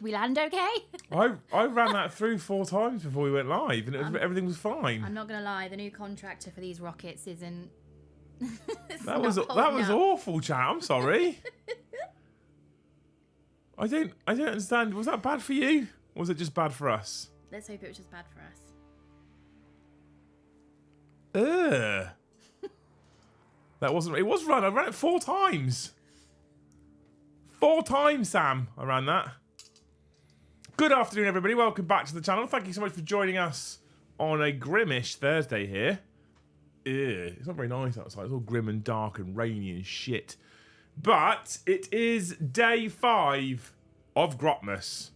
Did we land okay? I ran that through 4 times before we went live, and everything was fine. I'm not gonna lie, the new contractor for these rockets isn't. That was awful, chat. I'm sorry. I don't understand. Was that bad for you, or was it just bad for us? Let's hope it was just bad for us. That wasn't. It was run. I ran it 4 times. 4 times, Sam. I ran that. Good afternoon, everybody. Welcome back to the channel. Thank you so much for joining us on a grimmish Thursday here. It's not very nice outside. It's all grim and dark and rainy and shit. But it is day 5 of Grotmas,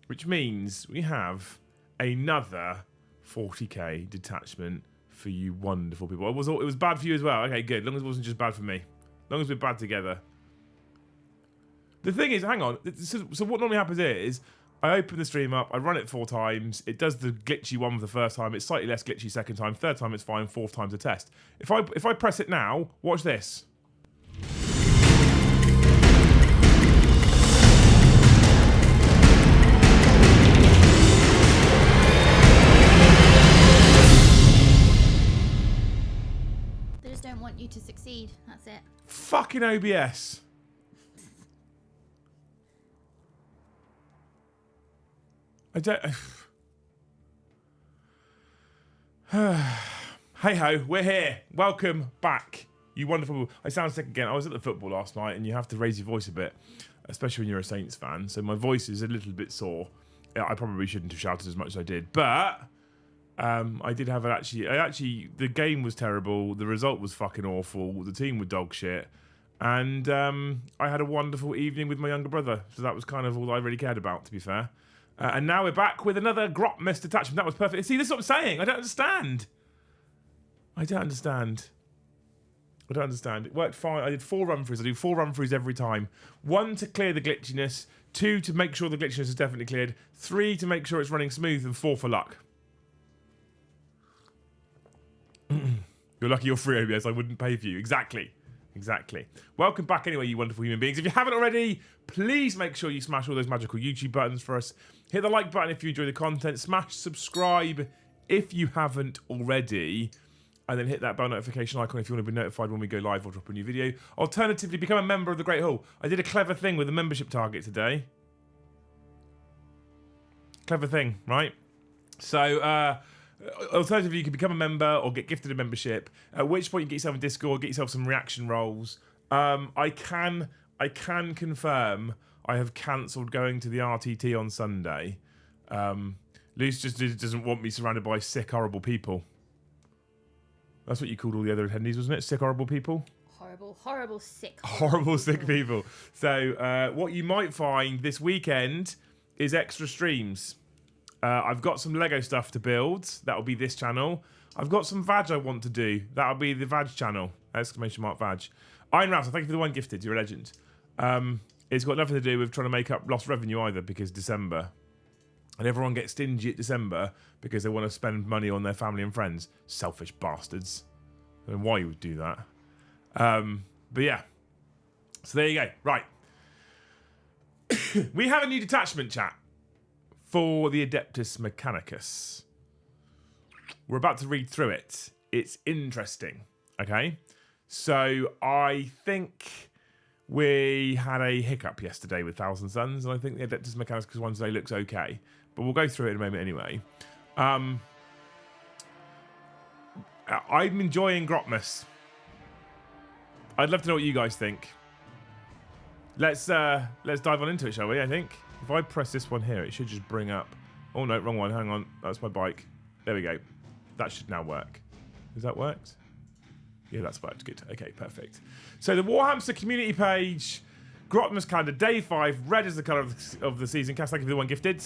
which means we have another 40k detachment for you wonderful people. It was bad for you as well. Okay, good. As long as it wasn't just bad for me. As long as we're bad together. The thing is, hang on. So what normally happens is, I open the stream up, I run it 4 times, it does the glitchy one for the first time, it's slightly less glitchy second time, third time it's fine, 4th time's a test. If I press it now, watch this. They just don't want you to succeed, that's it. Fucking OBS. I don't... Hey ho, we're here. Welcome back, you wonderful... I sound sick again. I was at the football last night and you have to raise your voice a bit, especially when you're a Saints fan. So my voice is a little bit sore. I probably shouldn't have shouted as much as I did, but I did have actually the game was terrible. The result was fucking awful. The team were dog shit. And I had a wonderful evening with my younger brother. So that was kind of all I really cared about, to be fair. And now we're back with another Grot-mas detachment. That was perfect. See, this is what I'm saying. I don't understand. I don't understand. It worked fine. I did 4 run-throughs. I do 4 run-throughs every time. 1 to clear the glitchiness. 2 to make sure the glitchiness is definitely cleared. 3 to make sure it's running smooth. And 4 for luck. You're lucky you're free, OBS. I wouldn't pay for you. Exactly. Welcome back anyway, you wonderful human beings. If you haven't already, please make sure you smash all those magical YouTube buttons for us. Hit the like button if you enjoy the content. Smash subscribe if you haven't already. And then hit that bell notification icon if you want to be notified when we go live or drop a new video. Alternatively, become a member of the Great Hall. I did a clever thing with the membership target today. Clever thing, right? So, alternatively, you can become a member or get gifted a membership, at which point you get yourself a Discord, get yourself some reaction roles. I can confirm I have cancelled going to the RTT on Sunday. Luce just doesn't want me surrounded by sick, horrible people. That's what you called all the other attendees, wasn't it? Sick, horrible people? Horrible, sick. Horrible, sick people. So what you might find this weekend is extra streams. I've got some Lego stuff to build. That'll be this channel. I've got some Vag I want to do. That'll be the Vag channel. Exclamation mark Vag. Iron Rouser, thank you for the 1 gifted. You're a legend. It's got nothing to do with trying to make up lost revenue either, because December. And everyone gets stingy at December because they want to spend money on their family and friends. Selfish bastards. I don't know why you would do that. But yeah. So there you go. Right. We have a new detachment, chat, for the Adeptus Mechanicus. We're about to read through it. It's interesting. Okay? So I think we had a hiccup yesterday with Thousand Suns, and I think the Adeptus Mechanicus one today looks okay. But we'll go through it in a moment anyway. I'm enjoying Grotmas. I'd love to know what you guys think. Let's dive on into it, shall we? I think if I press this one here, it should just bring up. Oh no, wrong one. Hang on, that's my bike. There we go. That should now work. Has that worked? Yeah, that's worked. Good. Okay, perfect. So the Warhammer community page, Grotmas calendar, day 5, red is the colour of the season. Cast, thank you for the 1 gifted.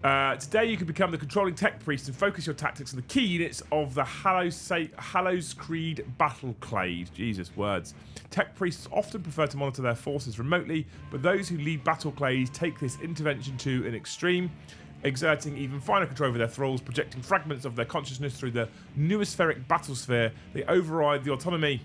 Today you can become the controlling tech priest and focus your tactics on the key units of the Hallows Creed Battle Clade. Jesus, words. Tech priests often prefer to monitor their forces remotely, but those who lead Battle Clades take this intervention to an extreme, exerting even finer control over their thralls, projecting fragments of their consciousness through the noospheric battle sphere. They override the autonomy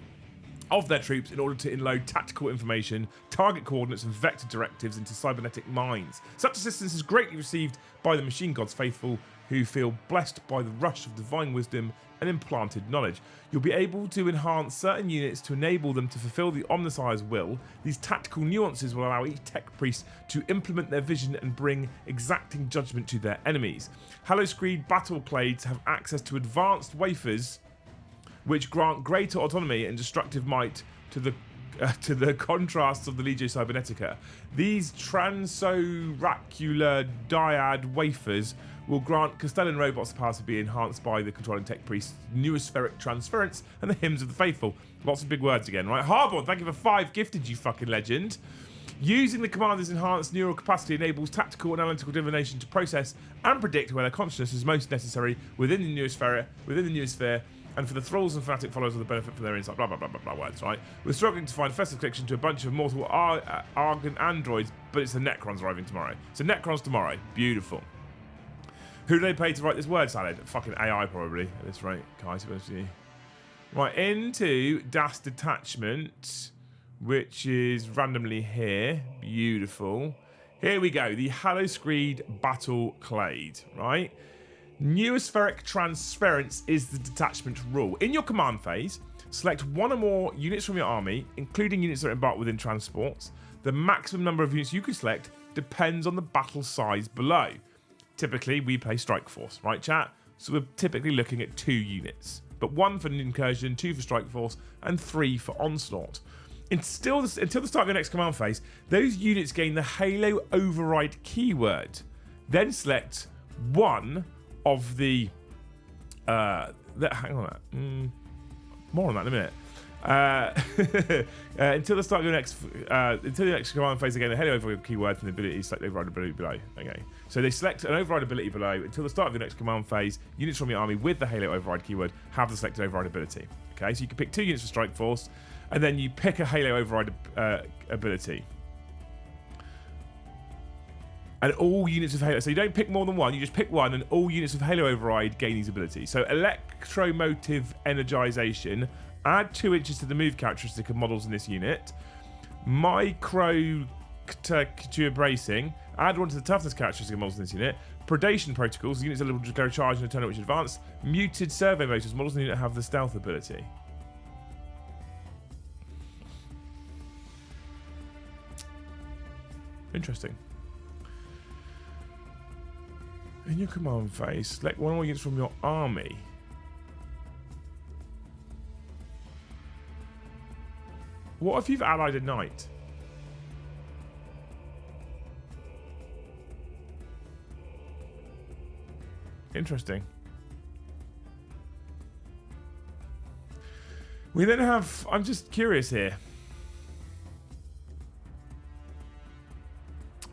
of their troops in order to unload tactical information, target coordinates, and vector directives into cybernetic minds. Such assistance is greatly received by the machine gods faithful, who feel blessed by the rush of divine wisdom and implanted knowledge. You'll be able to enhance certain units to enable them to fulfill the Omnissiah's will. These tactical nuances will allow each tech priest to implement their vision and bring exacting judgment to their enemies. Hallowscreed battle clades have access to advanced wafers, which grant greater autonomy and destructive might to the contrasts of the Legio Cybernetica. These transoracular dyad wafers will grant Castellan robots the power to be enhanced by the controlling tech priest's neospheric transference and the hymns of the faithful. Lots of big words again, right? Harborn, thank you for 5 gifted, you fucking legend. Using the commander's enhanced neural capacity enables tactical and analytical divination to process and predict where their consciousness is most necessary within the neosphere, and for the thralls and fanatic followers of the benefit for their insight, blah, blah, blah, blah, blah, words, right? We're struggling to find a festive connection to a bunch of mortal Argon androids, but it's the Necrons arriving tomorrow. So Necrons tomorrow. Beautiful. Who do they pay to write this word salad? Fucking AI, probably, at this rate. Guys, right, into Das Detachment, which is randomly here. Beautiful. Here we go. The Hallowscreed Battle Clade, right? Neospheric transference is the detachment rule. In your command phase, select one or more units from your army, including units that are embarked within transports. The maximum number of units you can select depends on the battle size below. Typically, we play Strike Force, right, chat? So we're typically looking at 2 units, but 1 for an incursion, 2 for Strike Force, and 3 for Onslaught. Until the start of your next command phase, those units gain the Halo Override keyword. Then select one of the hang on, more on that in a minute. Until the start of your next command phase, again, the Halo Override keyword from the ability select override ability below. Okay, so they select an override ability below. Until the start of your next command phase, units from your army with the Halo Override keyword have the selected override ability. Okay, so you can pick 2 units for Strike Force, and then you pick a Halo Override ability. And all units of Halo, so you don't pick more than one, you just pick one, and all units of Halo Override gain these abilities. So Electromotive Energization, add 2 inches to the move characteristic of models in this unit. Micro Bracing, add 1 to the toughness characteristic of models in this unit. Predation Protocols, units are able to declare a charge in a turn at which advance. Muted Survey Motors, models in the unit have the stealth ability. Interesting. In your command phase, select one or more units from your army. What if you've allied a knight? Interesting. We then have, I'm just curious here.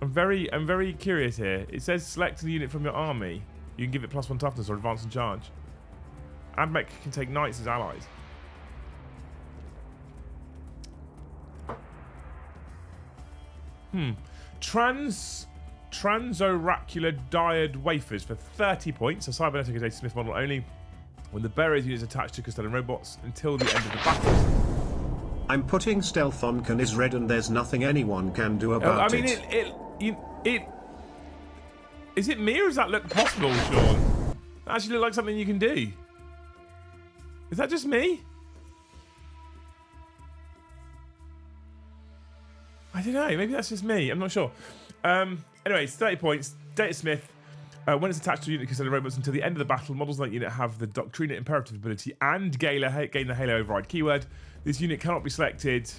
I'm very curious here. It says select a unit from your army. You can give it +1 toughness or advance and charge. AdMech can take knights as allies. Transoracular dyad wafers for 30 points. A cybernetic Data Smith model only. When the bearer's unit is attached to Castellan robots until the end of the battle. I'm putting stealth on Canis Red and there's nothing anyone can do about it. Is it me or does that look possible, Sean? That actually look like something you can do. Is that just me? I don't know. Maybe that's just me. I'm not sure. Anyway, it's 30 points. Data Smith. When it's attached to a unit considered robots until the end of the battle, models in that unit have the Doctrina Imperative ability and gain the Halo Override keyword. This unit cannot be selected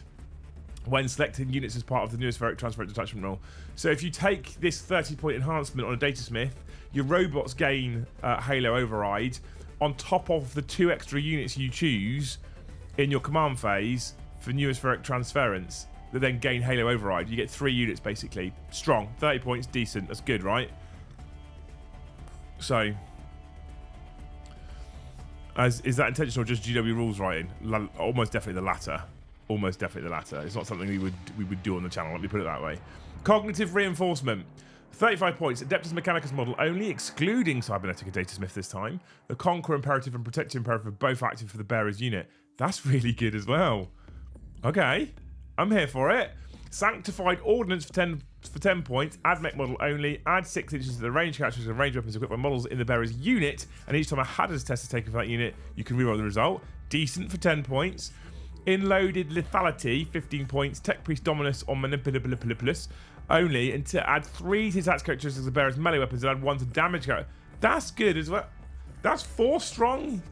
when selecting units as part of the neospheric transfer detachment rule. So if you take this 30-point enhancement on a Data Smith, your robots gain Halo Override on top of the 2 extra units you choose in your command phase for neospheric transference that then gain Halo Override. You get 3 units basically. Strong. 30 points, decent. That's good, right? So, is that intentional or just GW rules writing? Almost definitely the latter. Almost definitely the latter. It's not something we would do on the channel, let me put it that way. Cognitive reinforcement. 35 points. Adeptus Mechanicus model only, excluding Cybernetic and Data Smith this time. The Conquer Imperative and Protective Imperative are both active for the bearer's unit. That's really good as well. Okay, I'm here for it. Sanctified Ordnance for 10 points. AdMech model only. Add 6 inches to the range characteristics and range weapons equipped by models in the bearer's unit. And each time a hazardous test is taken for that unit, you can reroll the result. Decent for 10 points. Inloaded Lethality, 15 points. Tech Priest Dominus or Manipulus only. And to add 3 to attack characteristics of the bearer's melee weapons and add 1 to damage character. That's good as well. That's 4 strong.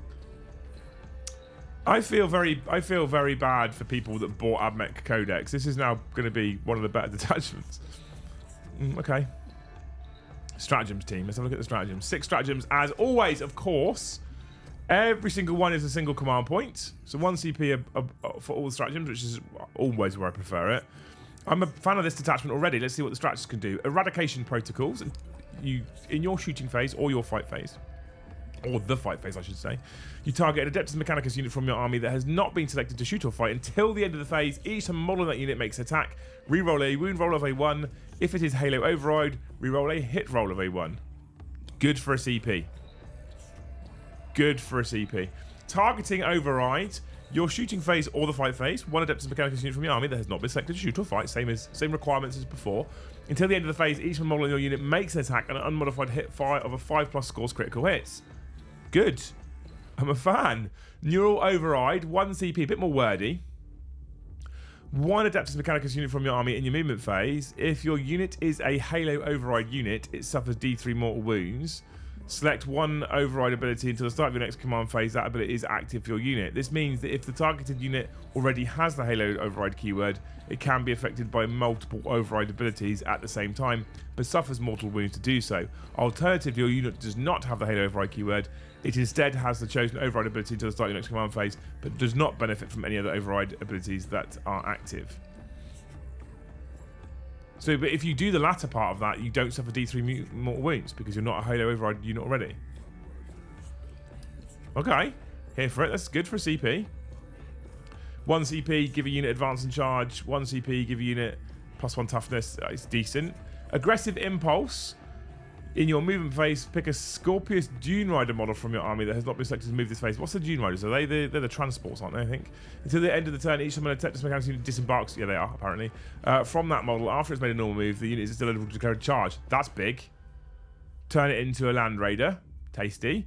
I feel very bad for people that bought AdMech Codex. This is now going to be one of the better detachments. Okay. Stratagems team. Let's have a look at the stratagems. 6 stratagems, as always, of course. Every single one is a single command point. So 1 CP for all the stratagems, which is always where I prefer it. I'm a fan of this detachment already. Let's see what the stratagems can do. Eradication protocols. You in your shooting phase or your fight phase. Or the fight phase, I should say. You target an Adeptus Mechanicus unit from your army that has not been selected to shoot or fight until the end of the phase. Each time a model in that unit makes an attack, reroll a wound roll of A1. If it is Halo Override, reroll a hit roll of A1. Good for a CP. Good for a CP. Targeting Override. Your shooting phase or the fight phase. 1 Adeptus Mechanicus unit from your army that has not been selected to shoot or fight. Same requirements as before. Until the end of the phase, each model in your unit makes an attack and an unmodified hit fire of a 5+ scores critical hits. Good. I'm a fan. Neural Override, 1 CP, a bit more wordy. 1 Adeptus Mechanicus unit from your army in your movement phase. If your unit is a Halo Override unit, it suffers D3 mortal wounds. Select 1 override ability until the start of your next command phase. That ability is active for your unit. This means that if the targeted unit already has the Halo Override keyword, it can be affected by multiple override abilities at the same time, but suffers mortal wounds to do so. Alternatively, your unit does not have the Halo Override keyword. It instead has the chosen override ability until the start of your next command phase, but does not benefit from any other override abilities that are active. So, but if you do the latter part of that, you don't suffer D3 mortal wounds because you're not a Halo Override unit already. Okay, here for it. That's good for a CP. 1 CP, give a unit advance and charge. 1 CP, give a unit +1 toughness. It's decent. Aggressive Impulse. In your movement phase, pick a Scorpius Dune Rider model from your army that has not been selected to move this phase. What's the Dune Riders? Are they they're the transports, aren't they, I think? Until the end of the turn, each time an Adeptus Mechanicus unit disembarks, yeah, they are, apparently, from that model, after it's made a normal move, the unit is still eligible to declare a charge. That's big. Turn it into a Land Raider. Tasty.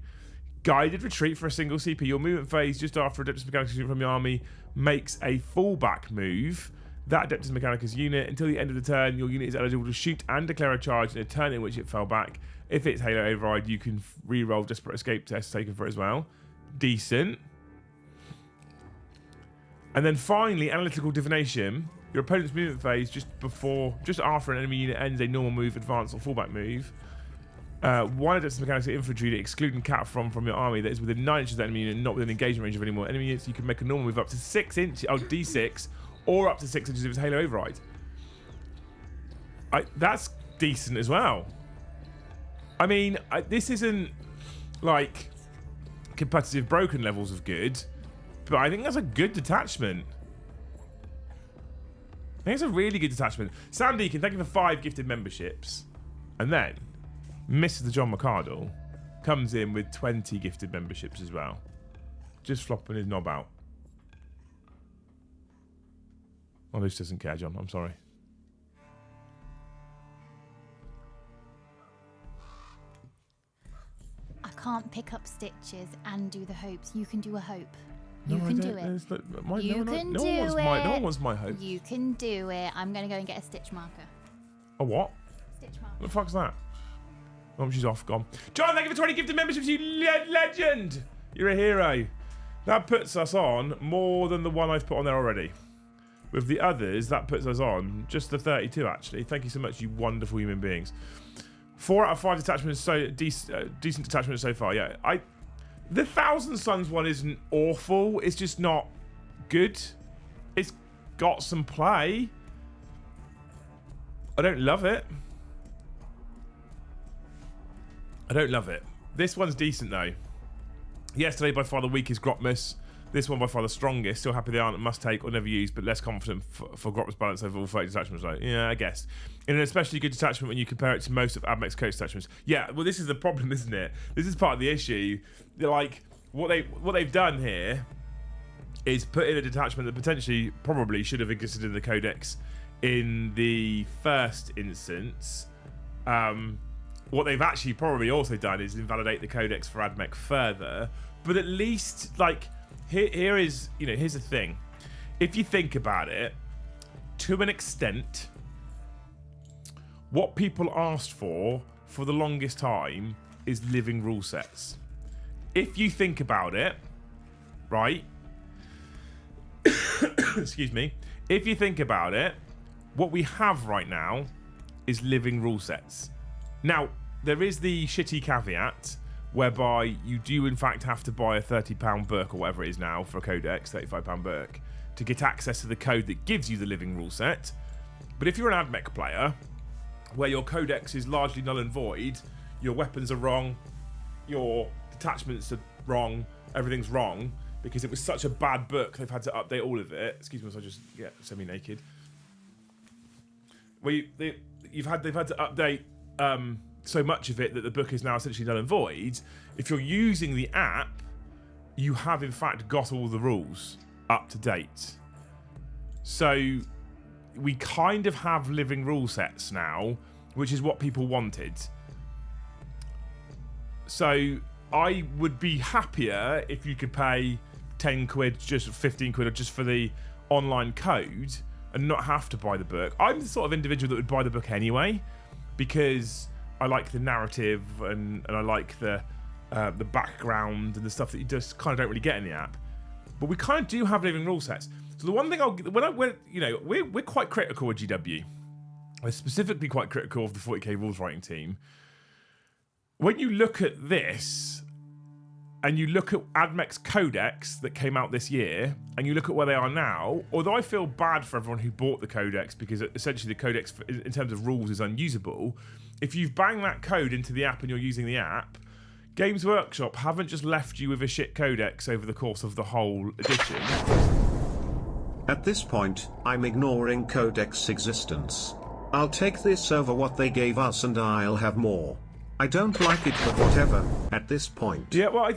Guided Retreat for a single CP. Your movement phase, just after Adeptus Mechanicus unit from your army makes a fallback move. That Adeptus Mechanicus unit, until the end of the turn, your unit is eligible to shoot and declare a charge in a turn in which it fell back. If it's Halo Override, you can re-roll Desperate Escape tests taken for it as well. Decent. And then finally, Analytical Divination. Your opponent's movement phase, just after an enemy unit ends a normal move, advance, or fallback move. 1 Adeptus Mechanicus infantry that excluding Cat from your army that is within 9 inches of the enemy unit, not within engagement range of any more enemy units, you can make a normal move up to 6 inches, D6, or up to 6 inches if it's Halo Override. That's decent as well. I mean, this isn't like competitive broken levels of good, but I think that's a good detachment. I think it's a really good detachment. Sam Deacon, thank you for 5 gifted memberships. And then Mr. John McCardle comes in with 20 gifted memberships as well. Just flopping his knob out. Oh, this doesn't care, John. I'm sorry. I can't pick up stitches and do the hopes. You can do a hope. You can do it. You can do it. No one wants my hope. You can do it. I'm going to go and get a stitch marker. A what? Stitch marker. What the fuck's that? Oh, she's off. Gone. John, thank you for 20 gifted memberships, you legend! You're a hero. That puts us on more than the one I've put on there already. With the others, that puts us on just the 32, actually. Thank you so much, you wonderful human beings. 4 out of 5 detachments, so decent detachments so far. Yeah, the Thousand Suns one isn't awful. It's just not good. It's got some play. I don't love it. I don't love it. This one's decent though. Yesterday, by far the weakest Grotmas. This one by far the strongest. Still happy they aren't a must-take or never used, but less confident for Grotmas balance over all 30 detachments. Like, yeah, I guess. In an especially good detachment when you compare it to most of AdMech's codex detachments. Yeah, well, this is the problem, isn't it? This is part of the issue. Like, what they've done here is put in a detachment that potentially probably should have existed in the codex in the first instance. What they've actually probably also done is invalidate the codex for AdMech further. But at least, like, here's the thing. If you think about it, to an extent, what people asked for the longest time is living rule sets. If you think about it, right? Excuse me. If you think about it, what we have right now is living rule sets. Now, there is the shitty caveat whereby you do in fact have to buy a £30 book or whatever it is now for a codex, £35 book, to get access to the code that gives you the living rule set. But if you're an AdMech player, where your codex is largely null and void, your weapons are wrong, your detachments are wrong, everything's wrong, because it was such a bad book, they've had to update all of it. Excuse me as I just get semi-naked. Well, they've had to update so much of it that the book is now essentially null and void. If you're using the app, you have in fact got all the rules up to date. So we kind of have living rule sets now, which is what people wanted. So I would be happier if you could pay 10 quid, just 15 quid, or just for the online code and not have to buy the book. I'm the sort of individual that would buy the book anyway, because I like the narrative and I like the background and the stuff that you just kind of don't really get in the app. But we kind of do have living rule sets. So the one thing we're quite critical of GW. We're specifically quite critical of the 40k rules writing team. When you look at this, and you look at AdMech's codex that came out this year, and you look at where they are now, although I feel bad for everyone who bought the codex, because essentially the codex, in terms of rules, is unusable. If you've banged that code into the app and you're using the app, Games Workshop haven't just left you with a shit codex over the course of the whole edition. At this point, I'm ignoring codex existence. I'll take this over what they gave us and I'll have more. I don't like it, but whatever, at this point. Yeah, well, I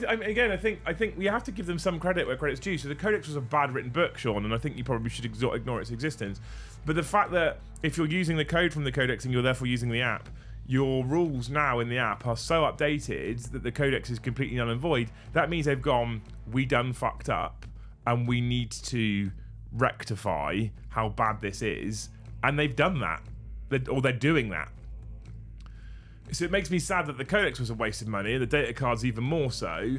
think we have to give them some credit where credit's due. So the codex was a bad written book, Sean, and I think you probably should ignore its existence. But the fact that if you're using the code from the codex and you're therefore using the app, your rules now in the app are so updated that the codex is completely null and void, that means they've gone, we done fucked up, and we need to rectify how bad this is, and they've done that. They're doing that. So it makes me sad that the codex was a waste of money, and the data cards even more so.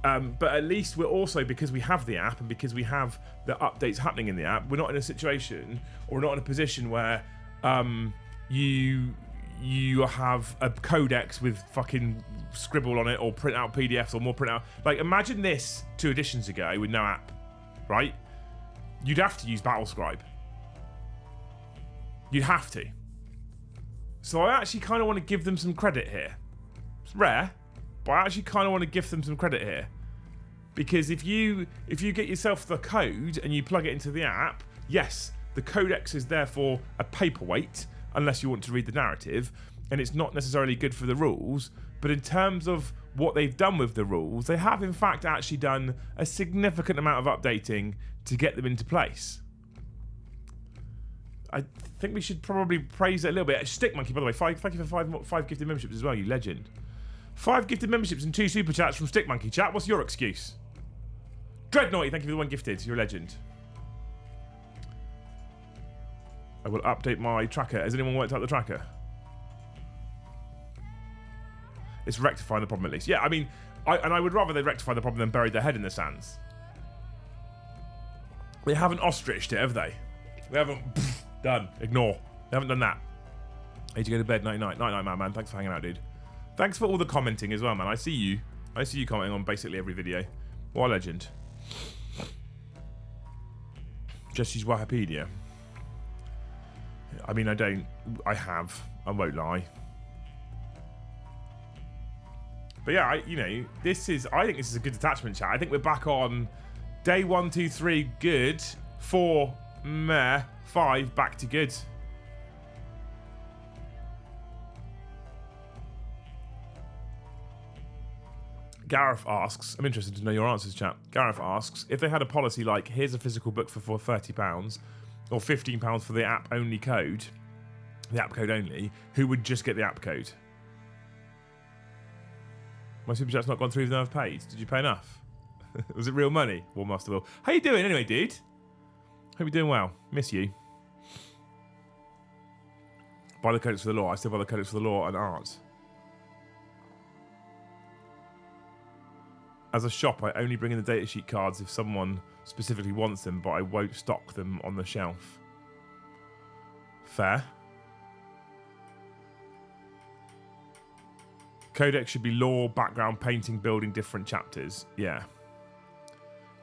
But at least we're also, because we have the app and because we have the updates happening in the app, we're not in a situation, or we're not in a position where you have a codex with fucking scribble on it, or print out PDFs, or more print out. Like, imagine this 2 editions ago with no app, right? You'd have to use Battlescribe. You'd have to. So I actually kind of want to give them some credit here. It's rare, but I actually kind of want to give them some credit here. Because if you get yourself the code and you plug it into the app, yes, the codex is therefore a paperweight, unless you want to read the narrative, and it's not necessarily good for the rules. But in terms of what they've done with the rules, they have in fact actually done a significant amount of updating to get them into place. I think we should probably praise it a little bit. Stick Monkey, by the way, thank you for five gifted memberships as well, you legend. 5 gifted memberships and 2 super chats from Stick Monkey. Chat, what's your excuse? Dreadnoughty, thank you for the 1 gifted. You're a legend. I will update my tracker. Has anyone worked out the tracker? It's rectifying the problem at least. Yeah, I mean, I would rather they rectify the problem than buried their head in the sands. They haven't ostriched it, have they? They haven't... Done. Ignore. They haven't done that. I need to go to bed. Night night. Night night, man. Thanks for hanging out, dude. Thanks for all the commenting as well, man. I see you. I see you commenting on basically every video. What a legend. Just use Wikipedia. I mean, I don't. I have. I won't lie. But yeah, this is. I think this is a good detachment chat. I think we're back on day 1, 2, 3. Good. 4. Meh. 5. Back to good. Gareth asks, I'm interested to know your answers, chat. Gareth asks, if they had a policy like, here's a physical book for £30 or £15 for the app only code, the app code only, who would just get the app code? My super chat's not gone through even though I've paid. Did you pay enough? Was it real money? Warmaster Will. How you doing anyway, dude? Hope you're doing well. Miss you. Buy the codex for the law. I still buy the codex for the law and art. As a shop, I only bring in the datasheet cards if someone specifically wants them, but I won't stock them on the shelf. Fair. Codex should be lore, background, painting, building different chapters. Yeah.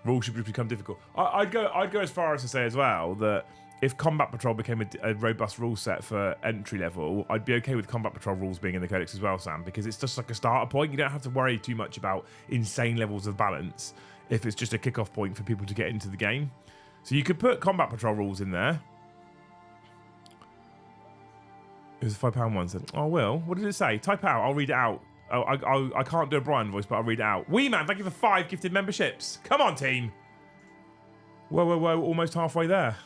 Rules should become difficult. I'd go as far as to say as well that if Combat Patrol became a robust rule set for entry level, I'd be okay with Combat Patrol rules being in the Codex as well, Sam, because it's just like a starter point. You don't have to worry too much about insane levels of balance if it's just a kickoff point for people to get into the game. So you could put Combat Patrol rules in there. It was a £5 one. Said, oh, Will, what did it say? Type out. I'll read it out. Oh, I can't do a Brian voice, but I'll read it out. Wee man, thank you for 5 gifted memberships. Come on, team. Whoa, whoa, whoa. Almost halfway there.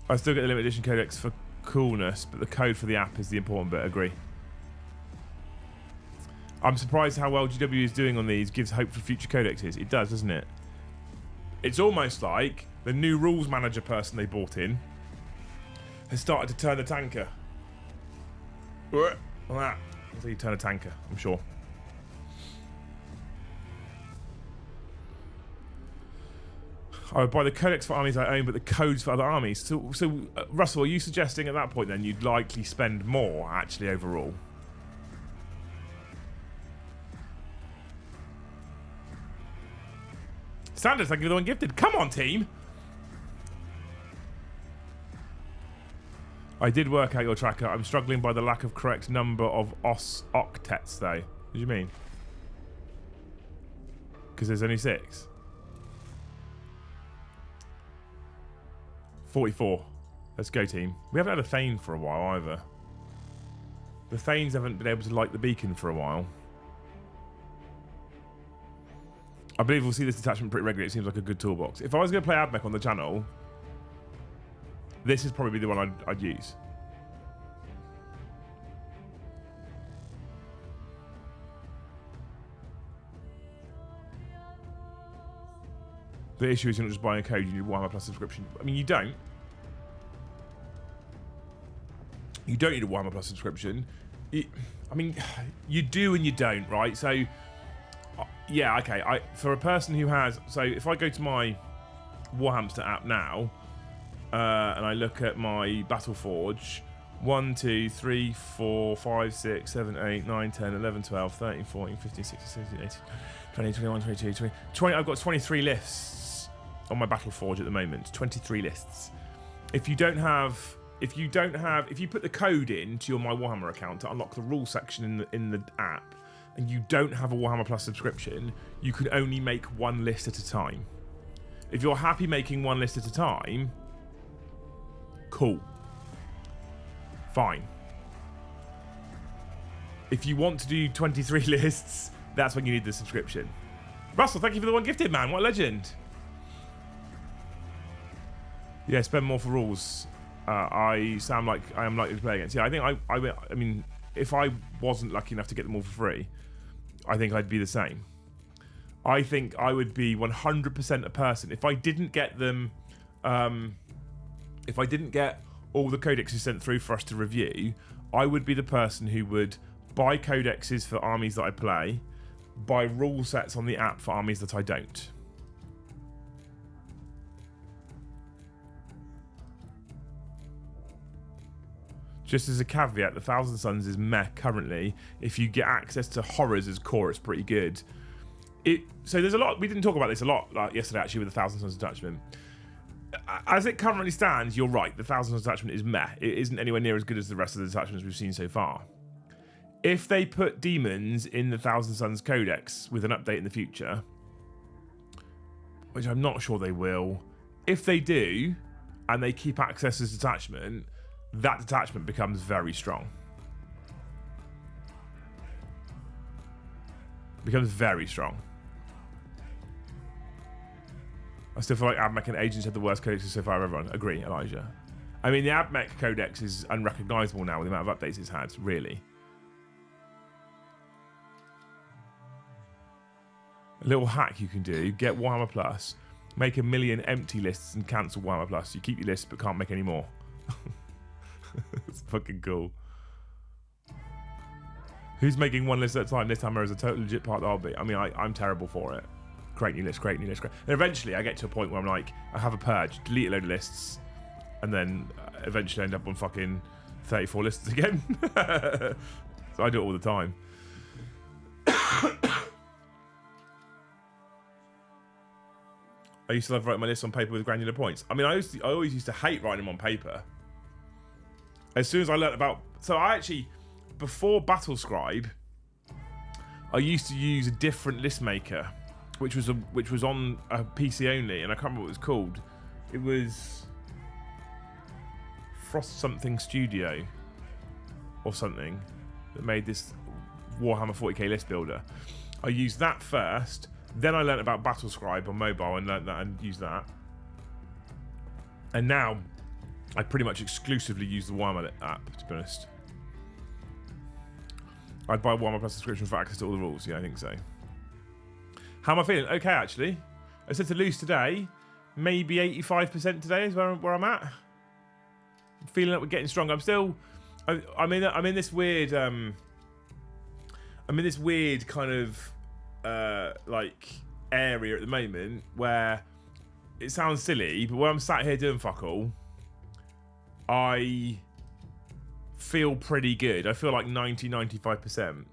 I still get the limited edition codex for coolness, but the code for the app is the important bit. Agree. I'm surprised how well GW is doing on these. Gives hope for future codexes. It does, doesn't it? It's almost like the new rules manager person they brought in has started to turn the tanker. Like that. That's how you turn a tanker, I'm sure. I would buy the codex for armies I own, but the codes for other armies. So Russell, are you suggesting at that point then you'd likely spend more, actually, overall? Sanders, thank you for the one gifted. Come on, team! I did work out your tracker. I'm struggling by the lack of correct number of octets, though. What do you mean? Because there's only 6. 44. Let's go, team. We haven't had a Thane for a while, either. The Thanes haven't been able to light the beacon for a while. I believe we'll see this detachment pretty regularly. It seems like a good toolbox. If I was going to play AdMech on the channel, this is probably the one I'd use. The issue is you're not just buying a code, you need Warhammer Plus subscription. I mean, you don't. You don't need a Warhammer Plus subscription. I mean, you do and you don't, right? So, yeah, okay. For a person who has... So, if I go to my Warhamster app now, and I look at my Battleforge, 1, 2, 3, 4, 5, 6, 7, 8, 9, 10, 11, 12, 13, 14, 15, 16, 17, 18, 20, 21, 22, 20. I've got 23 lists on my Battleforge at the moment. 23 lists. If you put the code into your My Warhammer account to unlock the rule section in the app, and you don't have a Warhammer Plus subscription, you can only make one list at a time. If you're happy making one list at a time, cool. Fine. If you want to do 23 lists, that's when you need the subscription. Russell, thank you for the one gifted, man. What a legend. Yeah, spend more for rules. I sound like I am likely to play against. Yeah, I think I mean, if I wasn't lucky enough to get them all for free, I think I'd be the same. I think I would be 100% a person. If I didn't get them, if I didn't get all the codexes sent through for us to review, I would be the person who would buy codexes for armies that I play, buy rule sets on the app for armies that I don't. Just as a caveat, the Thousand Suns is meh currently. If you get access to horrors as core, it's pretty good. So there's a lot, we didn't talk about this a lot yesterday actually with the Thousand Suns detachment. As it currently stands, you're right, the Thousand Suns detachment is meh. It isn't anywhere near as good as the rest of the detachments we've seen so far. If they put demons in the Thousand Suns codex with an update in the future, which I'm not sure they will, if they do, and they keep access as detachment, that detachment becomes very strong. becomes very strong. I still feel like AdMech and Agents have the worst codexes so far of everyone. Agree, Elijah. I mean, the AdMech codex is unrecognisable now with the amount of updates it's had, really. A little hack you can do, get Warhammer Plus, make 1 million empty lists and cancel Warhammer Plus. You keep your lists but can't make any more. It's fucking cool. Who's making one list at a time? This time is a total legit part that I'll be. I mean, I'm terrible for it. Create new list, create new list, create. And eventually I get to a point where I'm like, I have a purge, delete a load of lists, and then eventually end up on fucking 34 lists again. So I do it all the time. I used to love writing my lists on paper with granular points. I mean, I always used to hate writing them on paper. As soon as I learned about... So I actually, before Battlescribe, I used to use a different list maker, which was on a PC only, and I can't remember what it was called. It was Frost something Studio or something that made this Warhammer 40k list builder. I used that first, then I learnt about Battlescribe on mobile and learnt that and used that. And now I pretty much exclusively use the Warhammer app, to be honest. I'd buy a Warhammer Plus subscription for access to all the rules. Yeah, I think so. How am I feeling? Okay, actually. I said to Luce today, maybe 85% today is where I'm at. I'm feeling like we're getting stronger. I'm still... I'm in this weird... I'm in this weird kind of... like area at the moment where it sounds silly, but when I'm sat here doing fuck all, I feel pretty good. I feel like 90-95%, and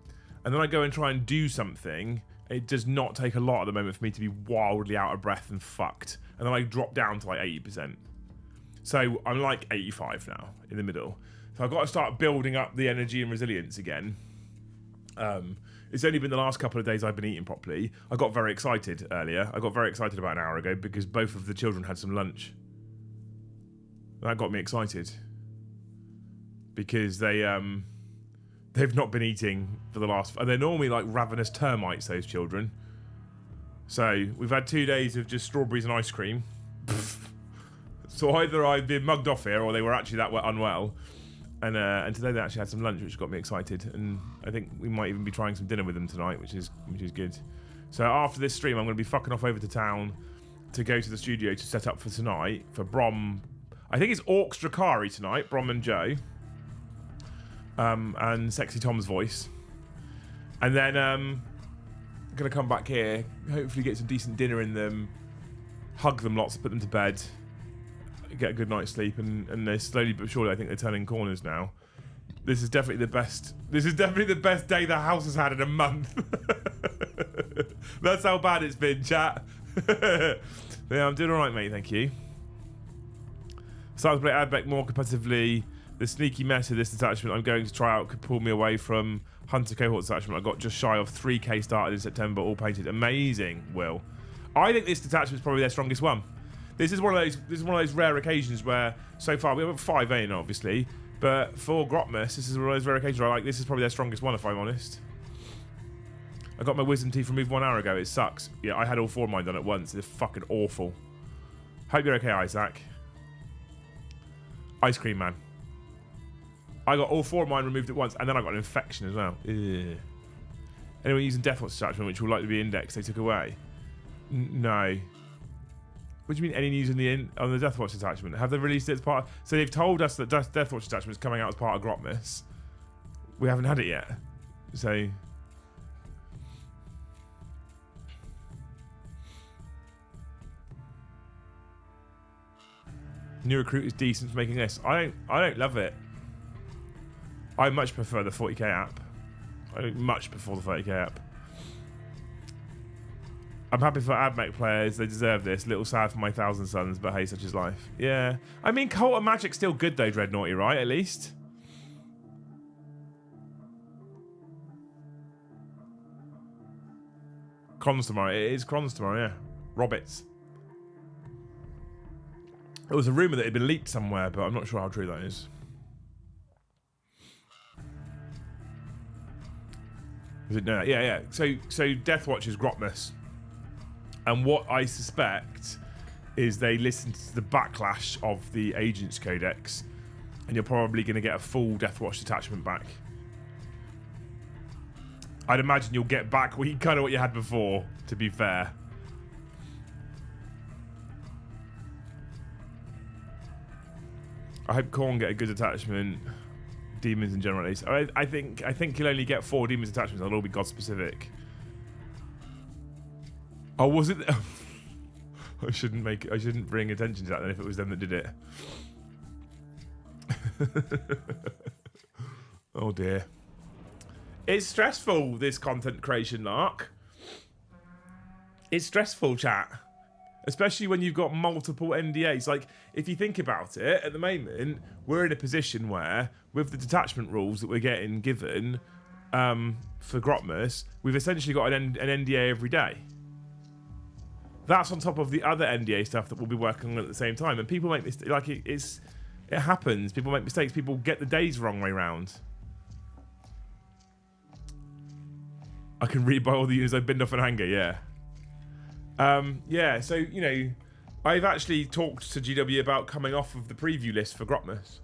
then I go and try and do something. It does not take a lot at the moment for me to be wildly out of breath and fucked, and then I drop down to like 80%. So I'm like 85 now, in the middle. So I've got to start building up the energy and resilience again. It's only been the last couple of days I've been eating properly. I got very excited earlier. I got very excited about an hour ago because both of the children had some lunch. That got me excited. Because they've not been eating for the last... And they're normally like ravenous termites, those children. So we've had 2 days of just strawberries and ice cream. So either I've been mugged off here or they were actually that unwell. And today they actually had some lunch, which got me excited. And I think we might even be trying some dinner with them tonight, which is good. So after this stream, I'm going to be fucking off over to town to go to the studio to set up for tonight for Brom. I think it's Orcs Drakari tonight, Brom and Joe. And Sexy Tom's voice. And then I'm going to come back here, hopefully get some decent dinner in them, hug them lots, put them to bed, get a good night's sleep, and they're slowly but surely, I think they're turning corners now. This is definitely the best day the house has had in a month. That's how bad it's been, chat. Yeah, I'm doing alright, mate, thank you. Starting to play AdMech more competitively. The sneaky mess of this detachment I'm going to try out could pull me away from Hunter Cohort detachment. I got just shy of 3k started in September, all painted. Amazing, Will. I think this detachment is probably their strongest one. This is one of those rare occasions where so far we have 5 in obviously, but for Grotmas, this is one of those rare occasions where this is probably their strongest one if I'm honest. I got my wisdom teeth removed 1 hour ago. It sucks. Yeah, I had all 4 of mine done at once. It's fucking awful. Hope you're okay, Isaac. Ice cream man. I got all 4 of mine removed at once, and then I got an infection as well. Ugh. Anyone using Deathwatch detachment, which will likely be indexed, they took away? No. What do you mean any news on the Deathwatch detachment? Have they released it as part of... So they've told us that Deathwatch detachment is coming out as part of Grot-mas. We haven't had it yet. So... New Recruit is decent for making this. I don't love it. I much prefer the 40k app. I much prefer the 30k app. I'm happy for AdMech players. They deserve this. Little sad for my 1,000 sons, but hey, such is life. Yeah. I mean, Cult of Magic's still good though, Dreadnoughty, right? At least. Cons tomorrow. It is Cons tomorrow, yeah. Roberts. There was a rumour that it had been leaked somewhere, but I'm not sure how true that is. Is it? No, yeah. So Deathwatch is Grotmas. And what I suspect is they listened to the backlash of the Agents Codex, and you're probably going to get a full Deathwatch detachment back. I'd imagine you'll get back kind of what you had before, to be fair. I hope Khorne get a good attachment. Demons in general, at least. I think you'll only get 4 demons attachments. They'll all be god specific. Oh, was it? I shouldn't bring attention to that then if it was them that did it. Oh dear. It's stressful, this content creation, Lark. It's stressful, chat. Especially when you've got multiple NDAs. Like, if you think about it, at the moment, we're in a position where, with the detachment rules that we're getting given for Grotmas, we've essentially got an NDA every day. That's on top of the other NDA stuff that we'll be working on at the same time. And people make mistakes. Like, it happens. People make mistakes. People get the days wrong way round. I can read by all the units I've binned off an anger, yeah. Yeah, so, you know, I've actually talked to GW about coming off of the preview list for Grotmas.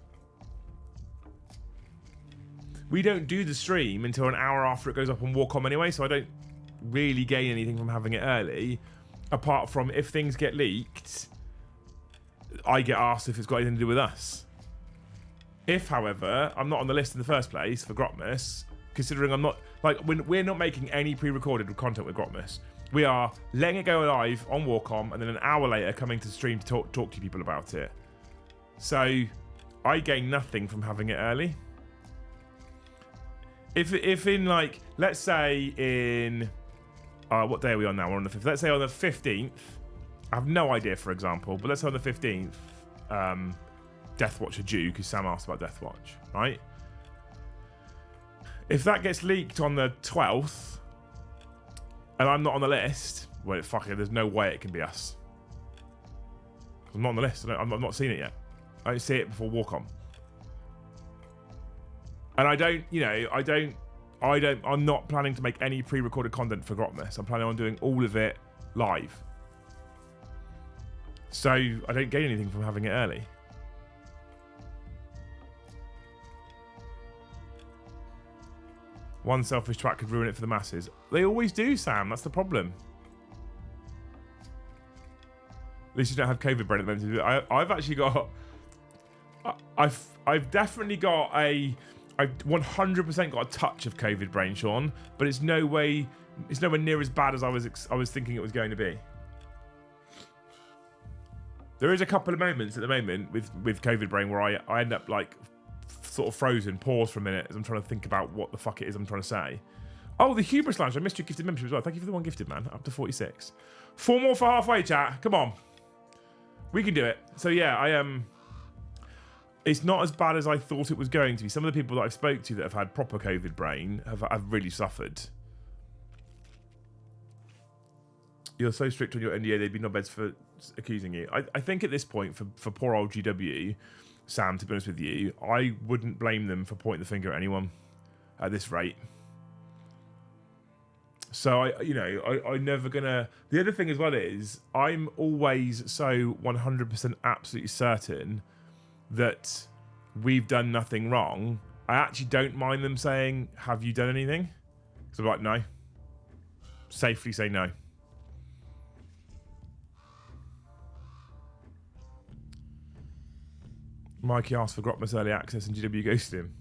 We don't do the stream until an hour after it goes up on Warcom anyway, so I don't really gain anything from having it early, apart from if things get leaked, I get asked if it's got anything to do with us. If, however, I'm not on the list in the first place for Grotmas, considering I'm not, like, we're not making any pre-recorded content with Grotmas. We are letting it go live on Warcom and then an hour later coming to stream to talk to people about it. So I gain nothing from having it early. If in, like, let's say in, what day are we on now? We're on the 5th. Let's say on the 15th, I have no idea, for example, but let's say on the 15th, Deathwatch are due, because Sam asked about Deathwatch, right? If that gets leaked on the 12th, and I'm not on the list, well, fuck it, there's no way it can be us. I'm not on the list. I've not seen it yet. I don't see it before Warcom. And I don't, you know, I'm not planning to make any pre-recorded content for Grotmas. I'm planning on doing all of it live. So I don't gain anything from having it early. One selfish track could ruin it for the masses. They always do, Sam. That's the problem. At least you don't have COVID brain at the moment. I've actually got... I've definitely got a... I've 100% got a touch of COVID brain, Sean, but it's no way... It's nowhere near as bad as I was thinking it was going to be. There is a couple of moments at the moment with COVID brain where I end up, like, sort of frozen, pause for a minute as I'm trying to think about what the fuck it is I'm trying to say. Oh, the Hubris Lounge. I missed your gifted membership as well. Thank you for the one gifted, man. Up to 46. 4 more for halfway, chat. Come on. We can do it. So, yeah, it's not as bad as I thought it was going to be. Some of the people that I've spoke to that have had proper COVID brain have really suffered. You're so strict on your NDA, they'd be knobheads for accusing you. I think at this point, for poor old GW, Sam, to be honest with you, I wouldn't blame them for pointing the finger at anyone at this rate. So, I'm never gonna... The other thing as well is, I'm always so 100% absolutely certain that we've done nothing wrong. I actually don't mind them saying, have you done anything? So I'm like, no. Safely say no. Mikey asked for Grotmas early access and GW ghosted him.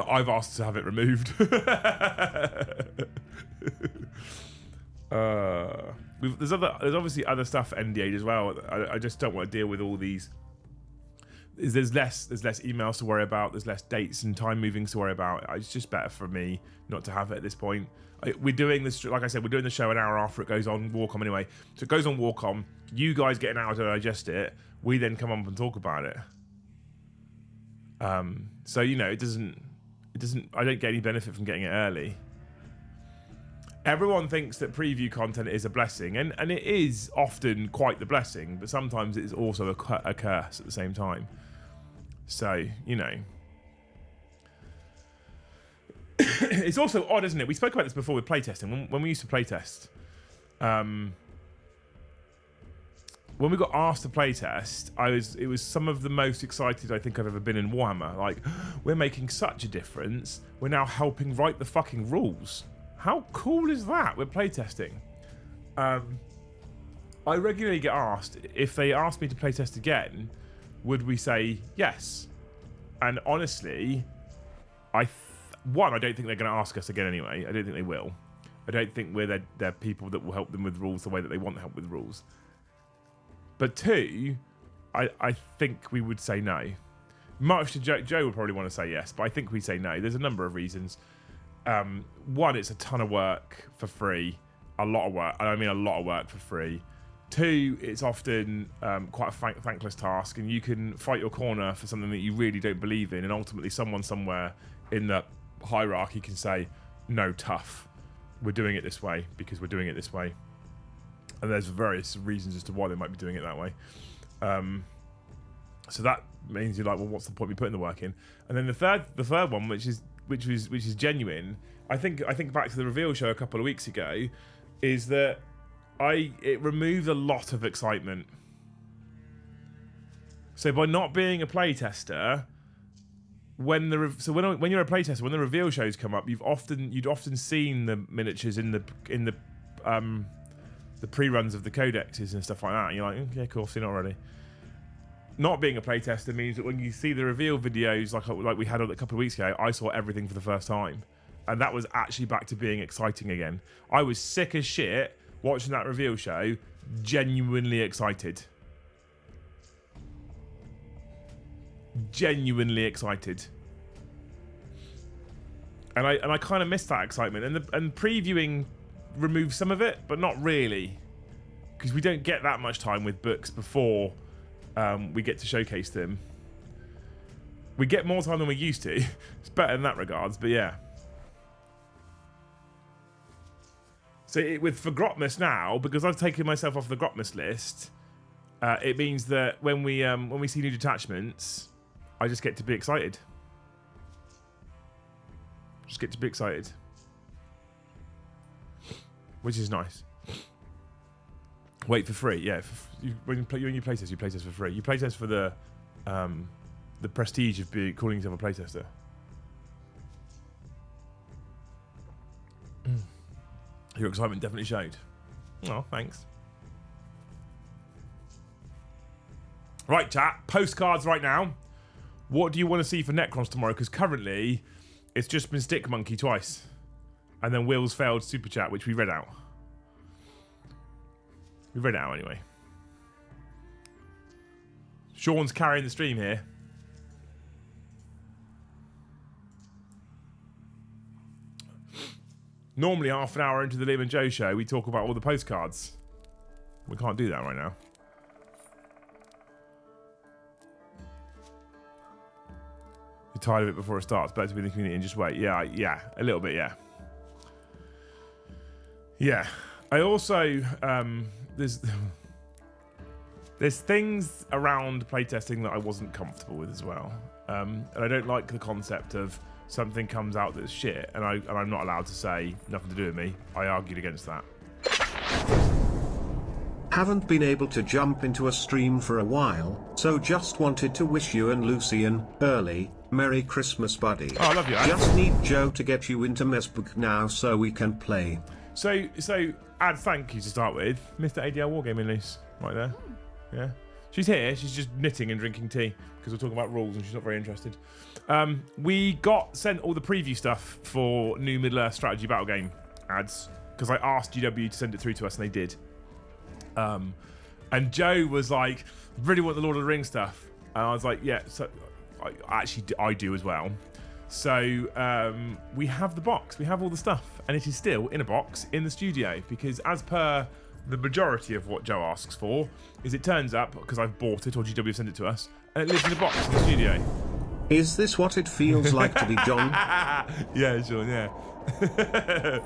I've asked to have it removed. There's obviously other stuff NDA'd as well. I just don't want to deal with all these. There's less emails to worry about. There's less dates and time movings to worry about. It's just better for me not to have it at this point. We're doing this, like I said, we're doing the show an hour after it goes on Warcom anyway. So it goes on Warcom. You guys get an hour to digest it. We then come up and talk about it. So it doesn't. I don't get any benefit from getting it early. Everyone thinks that preview content is a blessing, and it is often quite the blessing, but sometimes it is also a curse at the same time. So, you know. It's also odd, isn't it? We spoke about this before with playtesting. When we used to playtest, when we got asked to playtest, it was some of the most excited I think I've ever been in Warhammer. Like, we're making such a difference. We're now helping write the fucking rules. How cool is that? We're playtesting. I regularly get asked, if they asked me to playtest again, would we say yes? And honestly, I don't think they're going to ask us again anyway. I don't think they will. I don't think we're their people that will help them with rules the way that they want help with rules. But two, I think we would say no. Much to Joe would probably want to say yes, but I think we'd say no. There's a number of reasons. One, it's a ton of work for free. A lot of work. I mean a lot of work for free. Two, it's often quite a thankless task, and you can fight your corner for something that you really don't believe in, and ultimately someone somewhere in the hierarchy can say, no, tough. We're doing it this way because we're doing it this way. And there's various reasons as to why they might be doing it that way. So that means you're like, well, what's the point of me putting the work in? And then the third one, which is genuine, I think back to the reveal show a couple of weeks ago, is that it removed a lot of excitement. So by not being a playtester, when you're a playtester, when the reveal shows come up, you'd often seen the miniatures in the pre-runs of the codexes and stuff like that. And you're like, yeah, cool, seen it already. Not being a playtester means that when you see the reveal videos, like we had a couple of weeks ago, I saw everything for the first time, and that was actually back to being exciting again. I was sick as shit watching that reveal show, genuinely excited. Genuinely excited. And I kind of missed that excitement. And previewing removes some of it, but not really, because we don't get that much time with books before we get to showcase them. We get more time than we used to. It's better in that regards, but yeah. So for Grotmas now, because I've taken myself off the Grotmas list, it means that when we see new detachments, I just get to be excited. Just get to be excited. Which is nice. Wait for free, yeah. When you playtest, you playtest for free. You playtest for the prestige of calling yourself a playtester. Your excitement definitely showed. Oh, thanks. Right, chat. Postcards right now. What do you want to see for Necrons tomorrow? Because currently, it's just been Stick Monkey twice. And then Will's failed super chat, which we read out. We read it out anyway. Sean's carrying the stream here. Normally, half an hour into the Liam and Joe show, we talk about all the postcards. We can't do that right now. You're tired of it before it starts. Better to be in the community and just wait. Yeah, a little bit, yeah. Yeah. I also, there's things around playtesting that I wasn't comfortable with as well. And I don't like the concept of something comes out that's shit, and I'm not allowed to say nothing to do with me. I argued against that. Haven't been able to jump into a stream for a while, so just wanted to wish you and Lucian early Merry Christmas, buddy. Oh, I love you, Ad. Just need Joe to get you into Mesbook now so we can play. So Ad, thank you to start with. Mr. ADL Wargaming Loose, right there. Yeah. She's here. She's just knitting and drinking tea because we're talking about rules and she's not very interested. We got sent all the preview stuff for new Middle-earth strategy battle game ads because I asked GW to send it through to us and they did. And Joe was like, really want the Lord of the Rings stuff. And I was like, yeah, so I do as well. So we have the box. We have all the stuff. And it is still in a box in the studio because as per the majority of what Joe asks for is it turns up because I've bought it or GW sent it to us and it lives in a box in the studio. Is this what it feels like to be John? Yeah, Sean, yeah.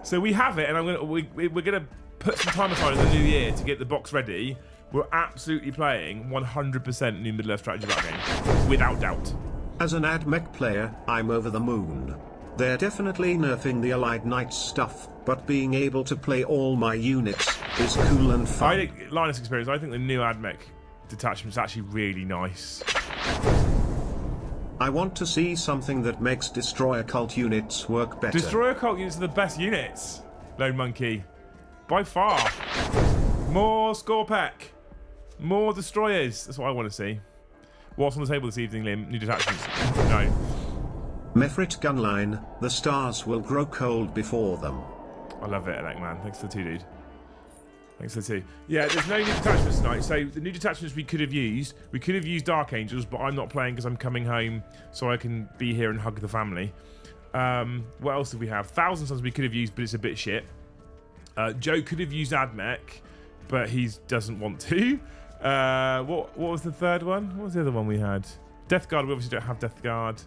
So we have it and we're going to put some time aside in the new year to get the box ready. we're absolutely playing 100% new Middle-earth strategy battle game, without doubt. As an AdMech player, I'm over the moon. They're definitely nerfing the Allied Knights stuff, but being able to play all my units is cool and fun. I think, Linus experience, I think the new AdMech detachment is actually really nice. I want to see something that makes Destroyer cult units work better. Destroyer cult units are the best units, Lone Monkey. By far. More Scorpec. More Destroyers. That's what I want to see. What's on the table this evening, Liam? New detachments? No. Mefrit gunline, the stars will grow cold before them. I love it, Alec, man. Thanks for the 2, dude. Thanks for the 2. Yeah, there's no new detachments tonight. So the new detachments we could have used Dark Angels, but I'm not playing because I'm coming home so I can be here and hug the family. What else did we have? Thousand Sons we could have used, but it's a bit shit. Joe could have used AdMech, but he doesn't want to. What was the third one? What was the other one we had? Death Guard. We obviously don't have Death Guard.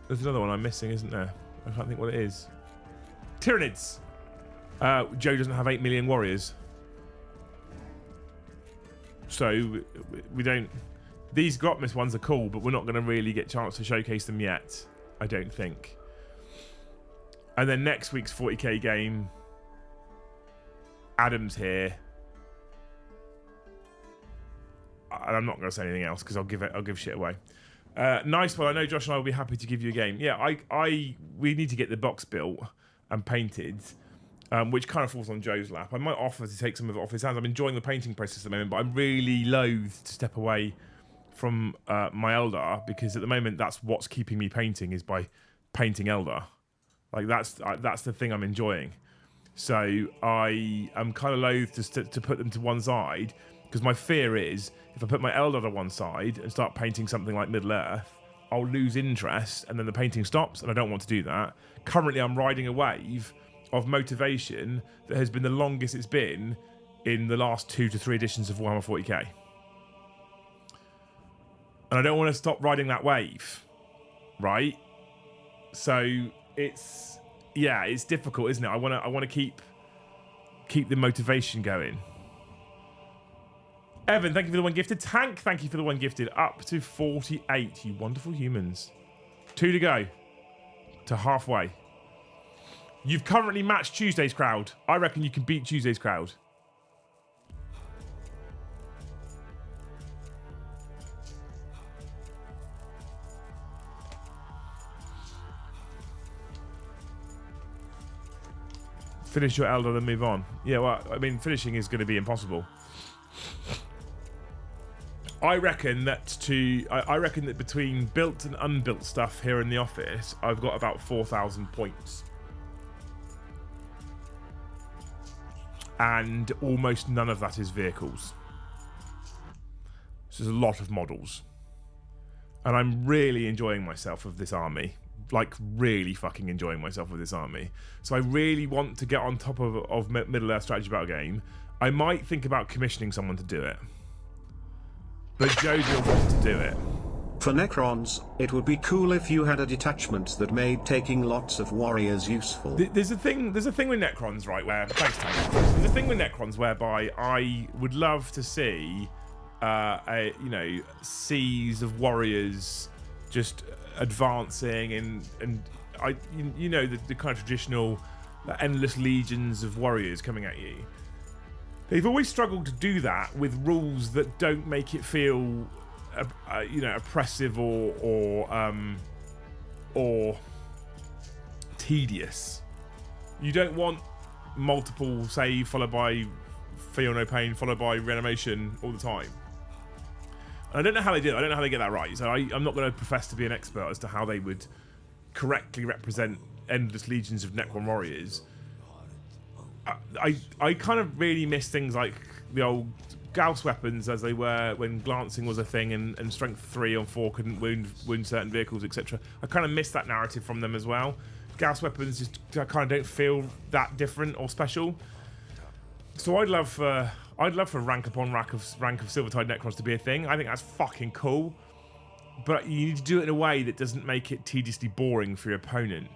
There's another one I'm missing, isn't there? I can't think what it is. Tyranids. Joe doesn't have 8 million warriors. So we don't... These Grotmas ones are cool, but we're not going to really get a chance to showcase them yet. I don't think. And then next week's 40k game... Adam's here. And I'm not going to say anything else because I'll give shit away. Nice one. I know Josh and I will be happy to give you a game. Yeah, we need to get the box built and painted, which kind of falls on Joe's lap. I might offer to take some of it off his hands. I'm enjoying the painting process at the moment, but I'm really loath to step away from my Eldar because at the moment that's what's keeping me painting is by painting Eldar. Like that's the thing I'm enjoying. So I am kind of loath to put them to one side because my fear is if I put my Eldar to one side and start painting something like Middle-earth, I'll lose interest and then the painting stops and I don't want to do that. Currently, I'm riding a wave of motivation that has been the longest it's been in the last 2 to 3 editions of Warhammer 40k. And I don't want to stop riding that wave, right? So it's difficult, isn't it? I want to keep the motivation going. Evan, thank you for the 1 gifted. Tank, thank you for the 1 gifted. Up to 48, you wonderful humans. 2 to go to halfway. You've currently matched Tuesday's crowd. I reckon you can beat Tuesday's crowd. Finish your Eldar, then move on. Yeah, well, I mean, finishing is going to be impossible. I reckon that between built and unbuilt stuff here in the office, I've got about 4,000 points. And almost none of that is vehicles. So there's a lot of models. And I'm really enjoying myself with this army. Like, really fucking enjoying myself with this army. So I really want to get on top of Middle-earth strategy battle game. I might think about commissioning someone to do it. But Joe's going to want to do it. For Necrons, it would be cool if you had a detachment that made taking lots of warriors useful. There's a thing with Necrons, right, where... Thanks, Tank. There's a thing with Necrons whereby I would love to see, seas of warriors just advancing and the kind of traditional endless legions of warriors coming at you. They've always struggled to do that with rules that don't make it feel, oppressive or tedious. You don't want multiple save followed by feel no pain followed by reanimation all the time. And I don't know how they do it. I don't know how they get that right. So I'm not going to profess to be an expert as to how they would correctly represent endless legions of Necron warriors. I kind of really miss things like the old Gauss weapons as they were when glancing was a thing and strength 3 or 4 couldn't wound certain vehicles, etc. I kind of miss that narrative from them as well. Gauss weapons just kind of don't feel that different or special. So I'd love for rank upon rank of Silvertide Necrons to be a thing. I think that's fucking cool. But you need to do it in a way that doesn't make it tediously boring for your opponent,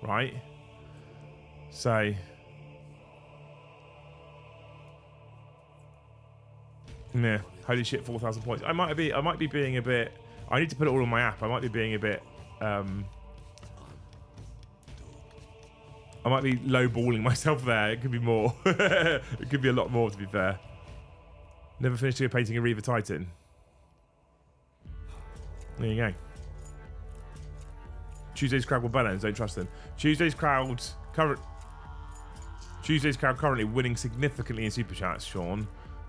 right? So Yeah, holy shit, 4,000 points. I might be being a bit. I need to put it all on my app. I might be being a bit. I might be lowballing myself there. It could be more. It could be a lot more, to be fair. Never finished painting a Reaver Titan. There you go. Tuesday's crowd will balance. Don't trust them. Tuesday's crowd currently winning significantly in super chats, Sean.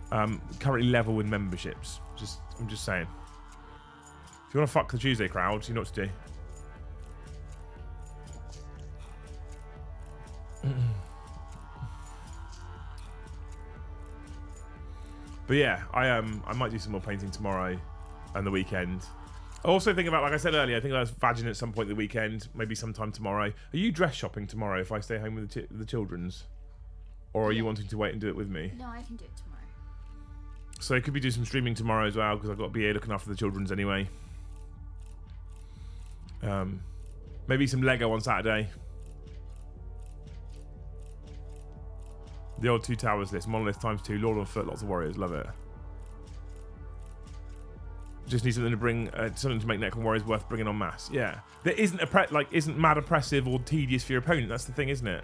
Currently level in memberships. I'm just saying. If you want to fuck the Tuesday crowd, you know what to do. But yeah, I might do some more painting tomorrow and the weekend. I also think about, like I said earlier, I think I was vagging at some point the weekend, maybe sometime tomorrow. Are you dress shopping tomorrow if I stay home with the children's? Or are you wanting to wait and do it with me? No, I can do it tomorrow. So I could be doing some streaming tomorrow as well, because I've got to be here looking after the children's anyway. Maybe some Lego on Saturday. The old Two Towers list. Monolith ×2. Lord on foot. Lots of warriors. Love it. Just need something to bring, something to make Necron warriors worth bringing en masse. Yeah. There isn't isn't mad oppressive or tedious for your opponent. That's the thing, isn't it?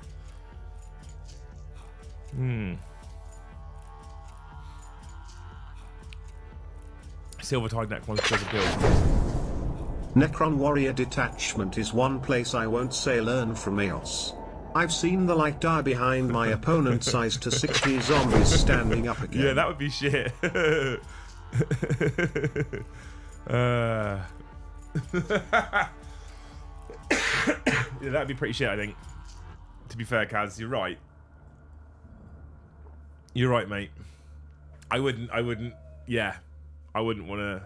Silver-Tide Necrons does appeal. Necron Warrior Detachment is one place I won't say learn from EOS. I've seen the light die behind my opponent's size to 60 zombies standing up again. Yeah, that would be shit. Yeah, that'd be pretty shit, I think. To be fair, Kaz, you're right. You're right, mate. I wouldn't want to.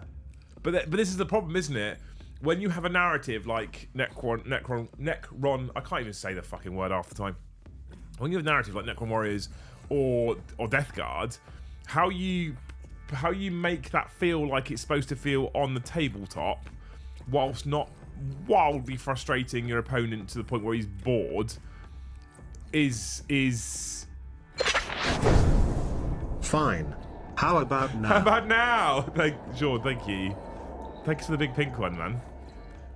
But this is the problem, isn't it? When you have a narrative like Necron, I can't even say the fucking word half the time. When you have a narrative like Necron Warriors or Death Guard, how you make that feel like it's supposed to feel on the tabletop, whilst not wildly frustrating your opponent to the point where he's bored, is fine. How about now? How about now? Sure, thank you. Thanks for the big pink one, man.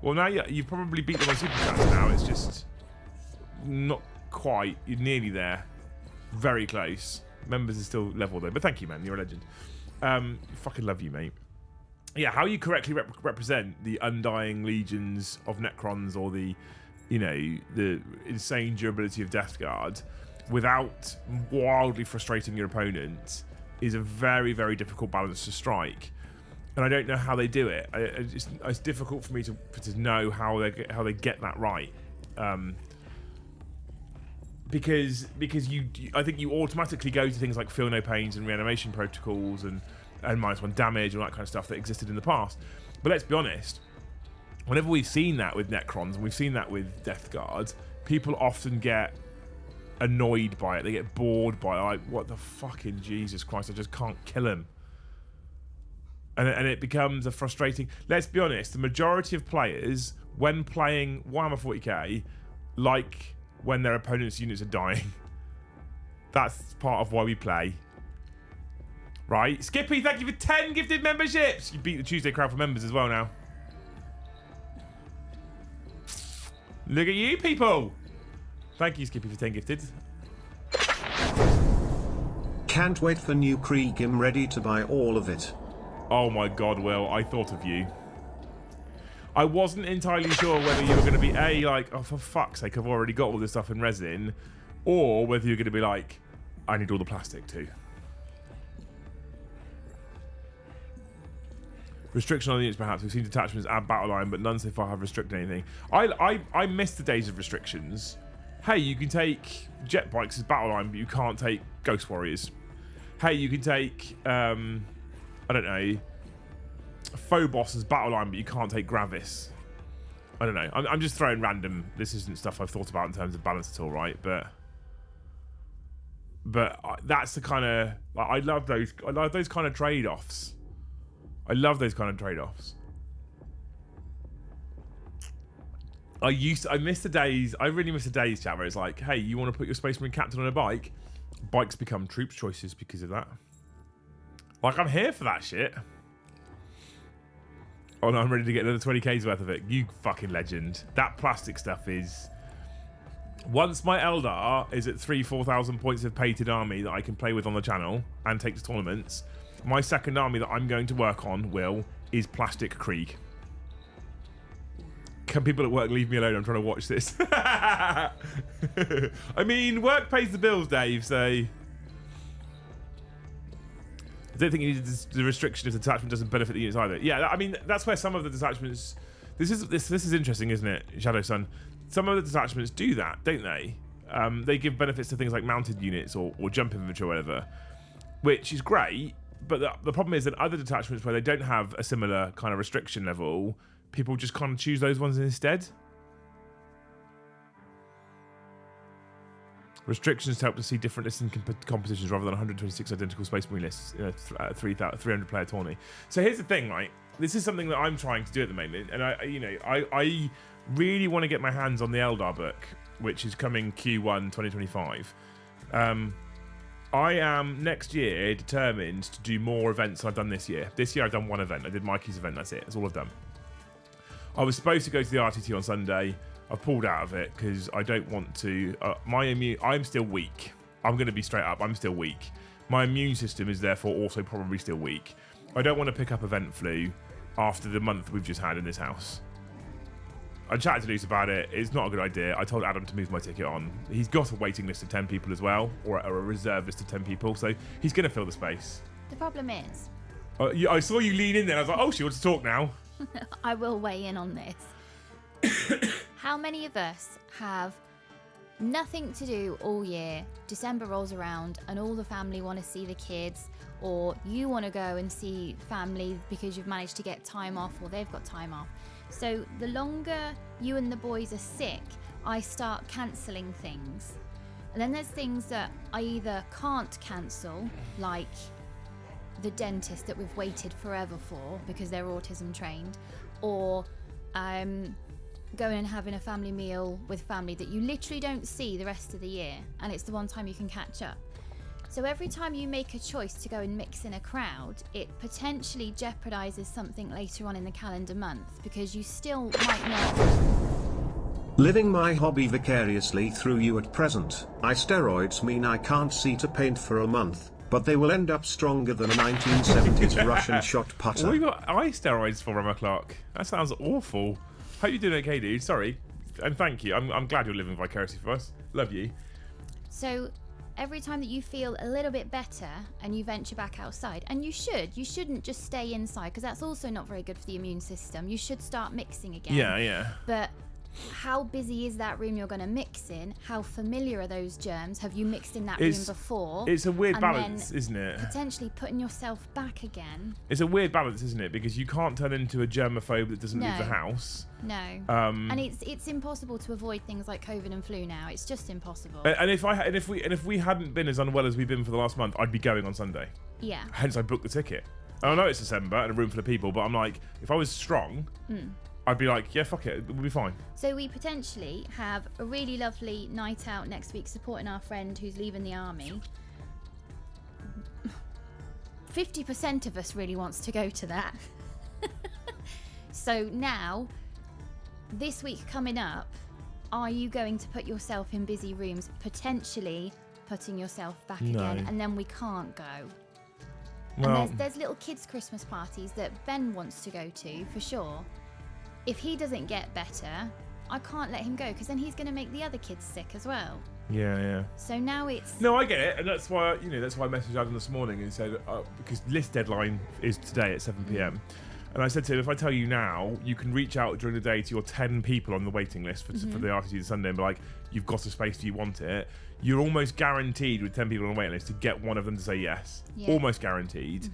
Well, now you've probably beat them on super chats now. It's just not quite. You're nearly there. Very close. Members are still level though. But thank you, man. You're a legend. Fucking love you, mate. Yeah, how you correctly represent the undying legions of Necrons or the insane durability of Death Guard without wildly frustrating your opponent is a very, very difficult balance to strike. And I don't know how they do it. It's difficult for me to know how they get that right, because I think you automatically go to things like feel no pains and reanimation protocols and -1 damage and all that kind of stuff that existed in the past. But let's be honest, whenever we've seen that with Necrons and we've seen that with Death Guard, people often get annoyed by it. They get bored by it. Like, what the fucking Jesus Christ! I just can't kill him. And it becomes a frustrating... Let's be honest, the majority of players, when playing Warhammer 40k, like when their opponent's units are dying. That's part of why we play. Right? Skippy, thank you for 10 gifted memberships! You beat the Tuesday crowd for members as well now. Look at you, people! Thank you, Skippy, for 10 gifted. Can't wait for new Krieg. I'm ready to buy all of it. Oh my god, Will, I thought of you. I wasn't entirely sure whether you were going to be like, oh, for fuck's sake, I've already got all this stuff in resin, or whether you're going to be like, I need all the plastic too. Restriction on the units, perhaps. We've seen detachments add battle line, but none so far have restricted anything. I miss the days of restrictions. Hey, you can take jet bikes as battle line, but you can't take ghost warriors. Hey, you can take... I don't know, Phobos as battle line, but you can't take Gravis. I don't know. I'm just throwing random. This isn't stuff I've thought about in terms of balance at all, right? But that's the kind of... Like, I love those kind of trade-offs. I love those kind of trade-offs. I miss the days... I really miss the days, chat, where it's like, hey, you want to put your Space Marine captain on a bike? Bikes become troops choices because of that. Like, I'm here for that shit. Oh no, I'm ready to get another 20k's worth of it. You fucking legend. That plastic stuff is... Once my Eldar is at 4,000 points of painted army that I can play with on the channel and take to tournaments, my second army that I'm going to work on, is Plastic Krieg. Can people at work leave me alone? I'm trying to watch this. I mean, work pays the bills, Dave, so... I don't think you need the restriction if the detachment doesn't benefit the units either. Yeah, I mean, that's where some of the detachments... This is interesting, isn't it, Shadow Sun? Some of the detachments do that, don't they? They give benefits to things like mounted units or jump infantry or whatever, which is great, but the problem is that other detachments where they don't have a similar kind of restriction level, people just kind of choose those ones instead. Restrictions help to see different listing compositions rather than 126 identical Space Marine lists in a 300 player tourney. So here's the thing, right? This is something that I'm trying to do at the moment, and I really want to get my hands on the Eldar book, which is coming Q1 2025. I am next year determined to do more events than I've done this year. This year I've done one event. I did Mikey's event. That's it. That's all I've done. I was supposed to go to the RTT on Sunday. I've pulled out of it because I don't want to. I'm still weak. I'm going to be straight up. I'm still weak. My immune system is therefore also probably still weak. I don't want to pick up event flu after the month we've just had in this house. I chatted to Luce about it. It's not a good idea. I told Adam to move my ticket on. He's got a waiting list of 10 people as well, or a reserve list of 10 people, so he's going to fill the space. The problem is... I saw you lean in there. I was like, oh, she wants to talk now. I will weigh in on this. How many of us have nothing to do all year? December rolls around and all the family want to see the kids, or you want to go and see family because you've managed to get time off, or they've got time off. So the longer you and the boys are sick, I start cancelling things. And then there's things that I either can't cancel, like the dentist that we've waited forever for because they're autism trained, or going and having a family meal with family that you literally don't see the rest of the year, and it's the one time you can catch up. So every time you make a choice to go and mix in a crowd, it potentially jeopardizes something later on in the calendar month, because you still might not... Living my hobby vicariously through you at present. Steroids mean I can't see to paint for a month, but they will end up stronger than a 1970s Russian shot putter. What have you got eye steroids for, Emma Clark? That sounds awful. Hope you're doing okay, dude. Sorry. And thank you. I'm glad you're living vicariously for us. Love you. So every time that you feel a little bit better and you venture back outside, and you shouldn't just stay inside, because that's also not very good for the immune system. You should start mixing again. Yeah. But how busy is that room you're going to mix in? How familiar are those germs? Have you mixed in that room before? It's a weird balance, isn't it? Potentially putting yourself back again. It's a weird balance, isn't it? Because you can't turn into a germaphobe that doesn't leave the house. No. And it's impossible to avoid things like COVID and flu now. It's just impossible. And if we hadn't been as unwell as we've been for the last month, I'd be going on Sunday. Yeah. Hence I booked the ticket. I know it's December and a room full of people, but I'm like, if I was strong, I'd be like, yeah, fuck it, we'll be fine. So we potentially have a really lovely night out next week supporting our friend who's leaving the army. 50% of us really wants to go to that. So now, this week coming up, are you going to put yourself in busy rooms, potentially putting yourself back again, and then we can't go? Well, and there's little kids' Christmas parties that Ben wants to go to, for sure. If he doesn't get better, I can't let him go, because then he's going to make the other kids sick as well. Yeah. So now it's... No, I get it, and that's why I messaged Adam this morning and said, because list deadline is today at 7 p.m. And I said to him, if I tell you now, you can reach out during the day to your 10 people on the waiting list for the RTT this Sunday and be like, you've got a space, do you want it? You're almost guaranteed with 10 people on the waiting list to get one of them to say yes. Yeah. Almost guaranteed.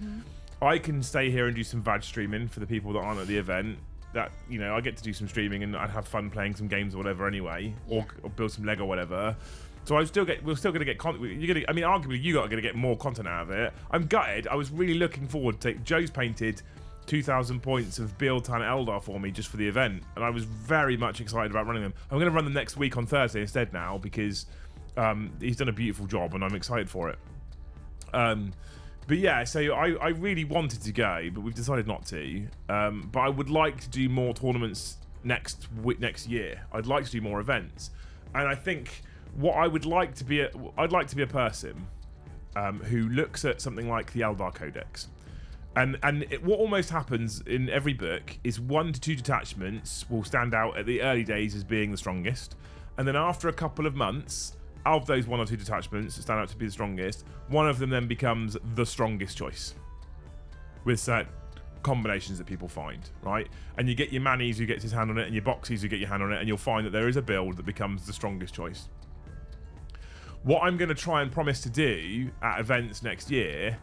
I can stay here and do some VAD streaming for the people that aren't at the event. That, I get to do some streaming and I'd have fun playing some games or whatever anyway, or build some Lego or whatever. So we're still going to get content. Arguably you are going to get more content out of it. I'm gutted. I was really looking forward to Joe's painted 2,000 points of Bealtan Eldar for me just for the event, and I was very much excited about running them. I'm going to run them next week on Thursday instead now, because he's done a beautiful job and I'm excited for it. But yeah, so I really wanted to go, but we've decided not to. But I would like to do more tournaments next year. I'd like to do more events, and I think what I would like to be, I'd like to be a person who looks at something like the Eldar Codex, and what almost happens in every book is 1 to 2 detachments will stand out at the early days as being the strongest, and then after a couple of months, of those 1 or 2 detachments that stand out to be the strongest, one of them then becomes the strongest choice with certain combinations that people find, right? And you get your Mannies who gets his hand on it, and your Boxies who get your hand on it, and you'll find that there is a build that becomes the strongest choice. What I'm going to try and promise to do at events next year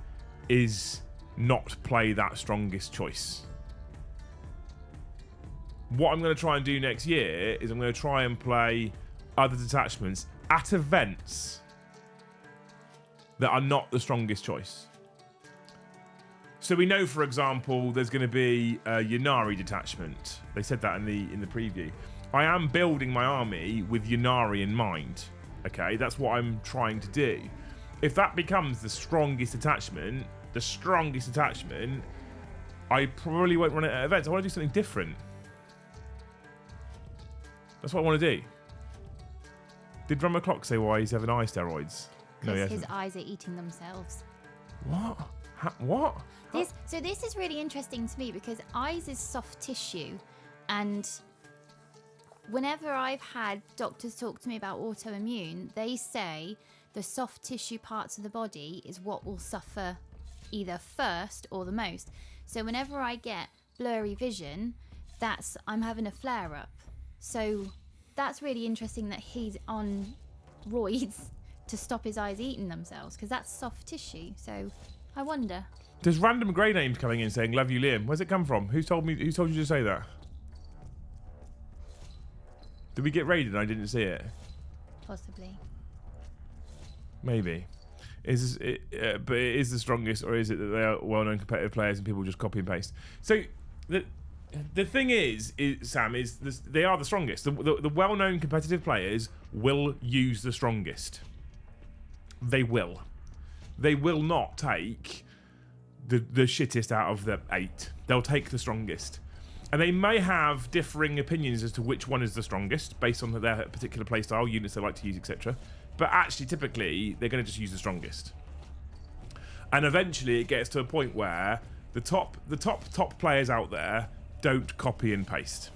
is not play that strongest choice. What I'm going to try and do next year is I'm going to try and play other detachments at events that are not the strongest choice. So we know, for example, there's going to be a Ynnari detachment. They said that in the preview. I am building my army with Ynnari in mind. Okay, that's what I'm trying to do. If that becomes the strongest attachment, I probably won't run it at events. I want to do something different. That's what I want to do. Did Drummer Clock say why he's having eye steroids? No, he Because his hasn't. eyes are eating themselves. What? What? So this is really interesting to me because eyes is soft tissue, and whenever I've had doctors talk to me about autoimmune, they say the soft tissue parts of the body is what will suffer either first or the most. So whenever I get blurry vision, I'm having a flare up. So that's really interesting that he's on roids to stop his eyes eating themselves, because that's soft tissue. So I wonder. There's random grey names coming in saying "Love you, Liam." Where's it come from? Who told you to say that? Did we get raided and I didn't see it? Possibly. Maybe. But it is the strongest, or is it that they are well-known competitive players and people just copy and paste? So the thing is Sam, is this, they are the strongest. The well-known competitive players will use the strongest. They will. They will not take the shittest out of the 8. They'll take the strongest. And they may have differing opinions as to which one is the strongest based on their particular playstyle, units they like to use, etc. But actually, typically, they're going to just use the strongest. And eventually, it gets to a point where the top players out there don't copy and paste,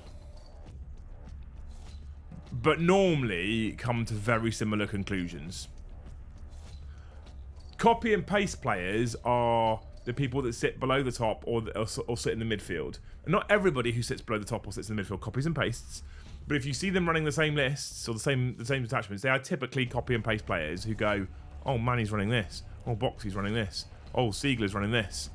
but normally come to very similar conclusions. Copy and paste players are the people that sit below the top or sit in the midfield. And not everybody who sits below the top or sits in the midfield copies and pastes, but if you see them running the same lists or the same detachments, they are typically copy and paste players who go, oh, Manny's running this, oh, Boxy's running this, oh, Siegler's running this,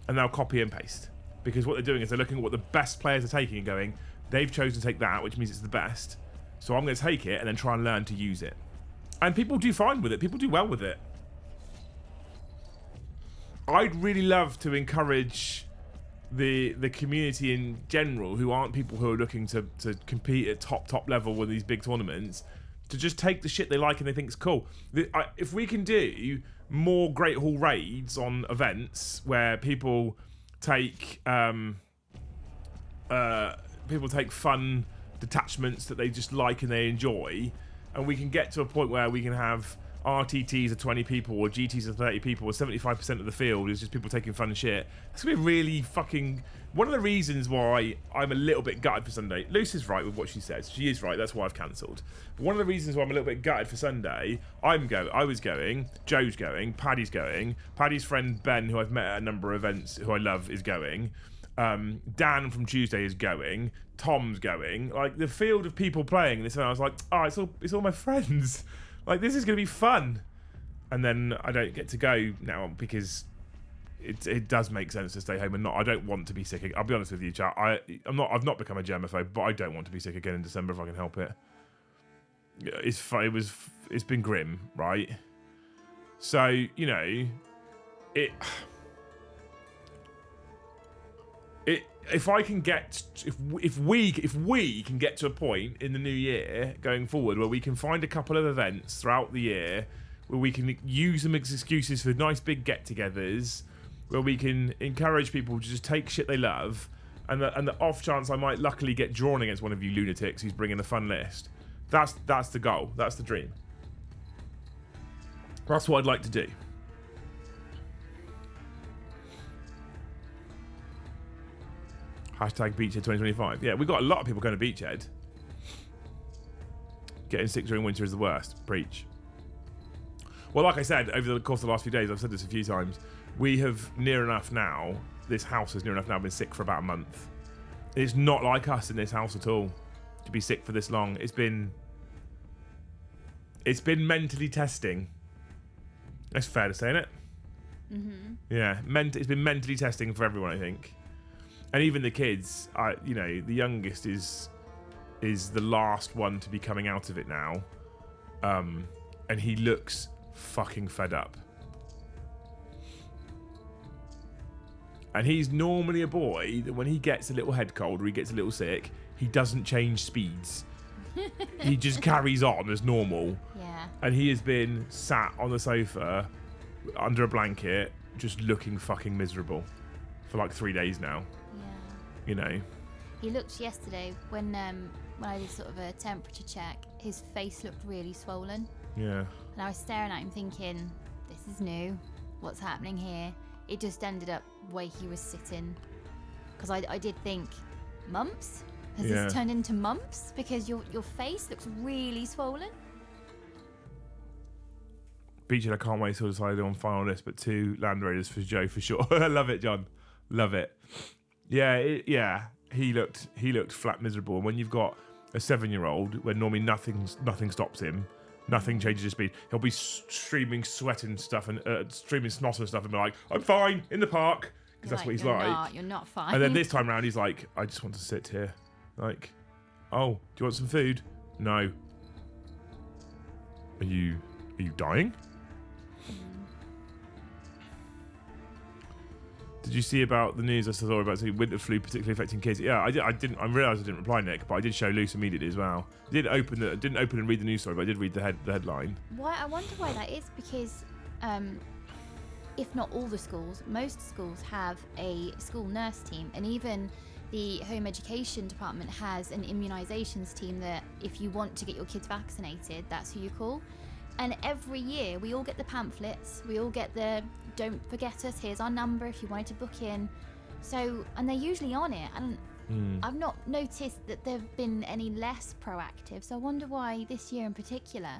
and they'll copy and paste. Because what they're doing is they're looking at what the best players are taking and going, they've chosen to take that, which means it's the best, so I'm going to take it and then try and learn to use it. And people do fine with it. People do well with it. I'd really love to encourage the community in general, who aren't people who are looking to compete at top level with these big tournaments, to just take the shit they like and they think it's cool. If we can do more Great Hall raids on events where people take fun detachments that they just like and they enjoy, and we can get to a point where we can have RTTs of 20 people or GTs of 30 people, or 75% of the field is just people taking fun shit. That's gonna be really fucking... One of the reasons why I'm a little bit gutted for Sunday... Luce is right with what she says. She is right. That's why I've cancelled. But one of the reasons why I'm a little bit gutted for Sunday, I was going, Joe's going, Paddy's going, Paddy's friend Ben, who I've met at a number of events, who I love, is going. Dan from Tuesday is going. Tom's going. Like, the field of people playing this, and I was like, oh, it's all my friends. Like, this is going to be fun. And then I don't get to go now because it does make sense to stay home and not. I don't want to be sick. I'll be honest with you, chat. I've not become a germaphobe, but I don't want to be sick again in December if I can help it. It's been grim, right? So, you know, if we can get to a point in the new year going forward where we can find a couple of events throughout the year where we can use them as excuses for nice big get-togethers, where we can encourage people to just take shit they love, and the off chance I might luckily get drawn against one of you lunatics who's bringing a fun list. That's the goal. That's the dream. That's what I'd like to do. Hashtag Beachhead 2025. Yeah, we've got a lot of people going to Beachhead. Getting sick during winter is the worst. Preach. Well, like I said, over the course of the last few days, I've said this a few times, we have near enough now, this house has near enough now been sick for about a month. It's not like us in this house at all to be sick for this long. It's been mentally testing. That's fair to say, isn't it? Mm-hmm. Yeah, it's been mentally testing for everyone, I think. And even the kids, the youngest is the last one to be coming out of it now. And he looks fucking fed up. And he's normally a boy that when he gets a little head cold or he gets a little sick, he doesn't change speeds. He just carries on as normal. Yeah. And he has been sat on the sofa under a blanket just looking fucking miserable for like 3 days now. You know, he looked yesterday when I did sort of a temperature check. His face looked really swollen. Yeah. And I was staring at him thinking, "This is new. What's happening here?" It just ended up the way he was sitting, because I did think, mumps. Has this turned into mumps? Because your face looks really swollen. Beachhead, I can't wait till decided on final list, but 2 Land Raiders for Joe for sure. I love it, John. Love it. Yeah, he looked flat miserable. And when you've got a 7-year-old, where normally nothing stops him, nothing changes his speed, he'll be streaming sweat and stuff and streaming snot and stuff, and be like, "I'm fine in the park," because that's what he's like. You're not fine. And then this time round, he's like, "I just want to sit here." Like, "Oh, do you want some food?" "No." Are you dying? Did you see about the news I saw about winter flu particularly affecting kids? Yeah, I didn't. I realised I didn't reply, Nick, but I did show Luce immediately as well. I didn't open and read the news story, but I did read the headline. Why? I wonder why that is, because if not all the schools, most schools have a school nurse team, and even the home education department has an immunisations team that if you want to get your kids vaccinated, that's who you call. And every year we all get the pamphlets, we all get the "don't forget us, here's our number if you wanted to book in." So, and they're usually on it, and I've not noticed that they've been any less proactive, so I wonder why this year in particular.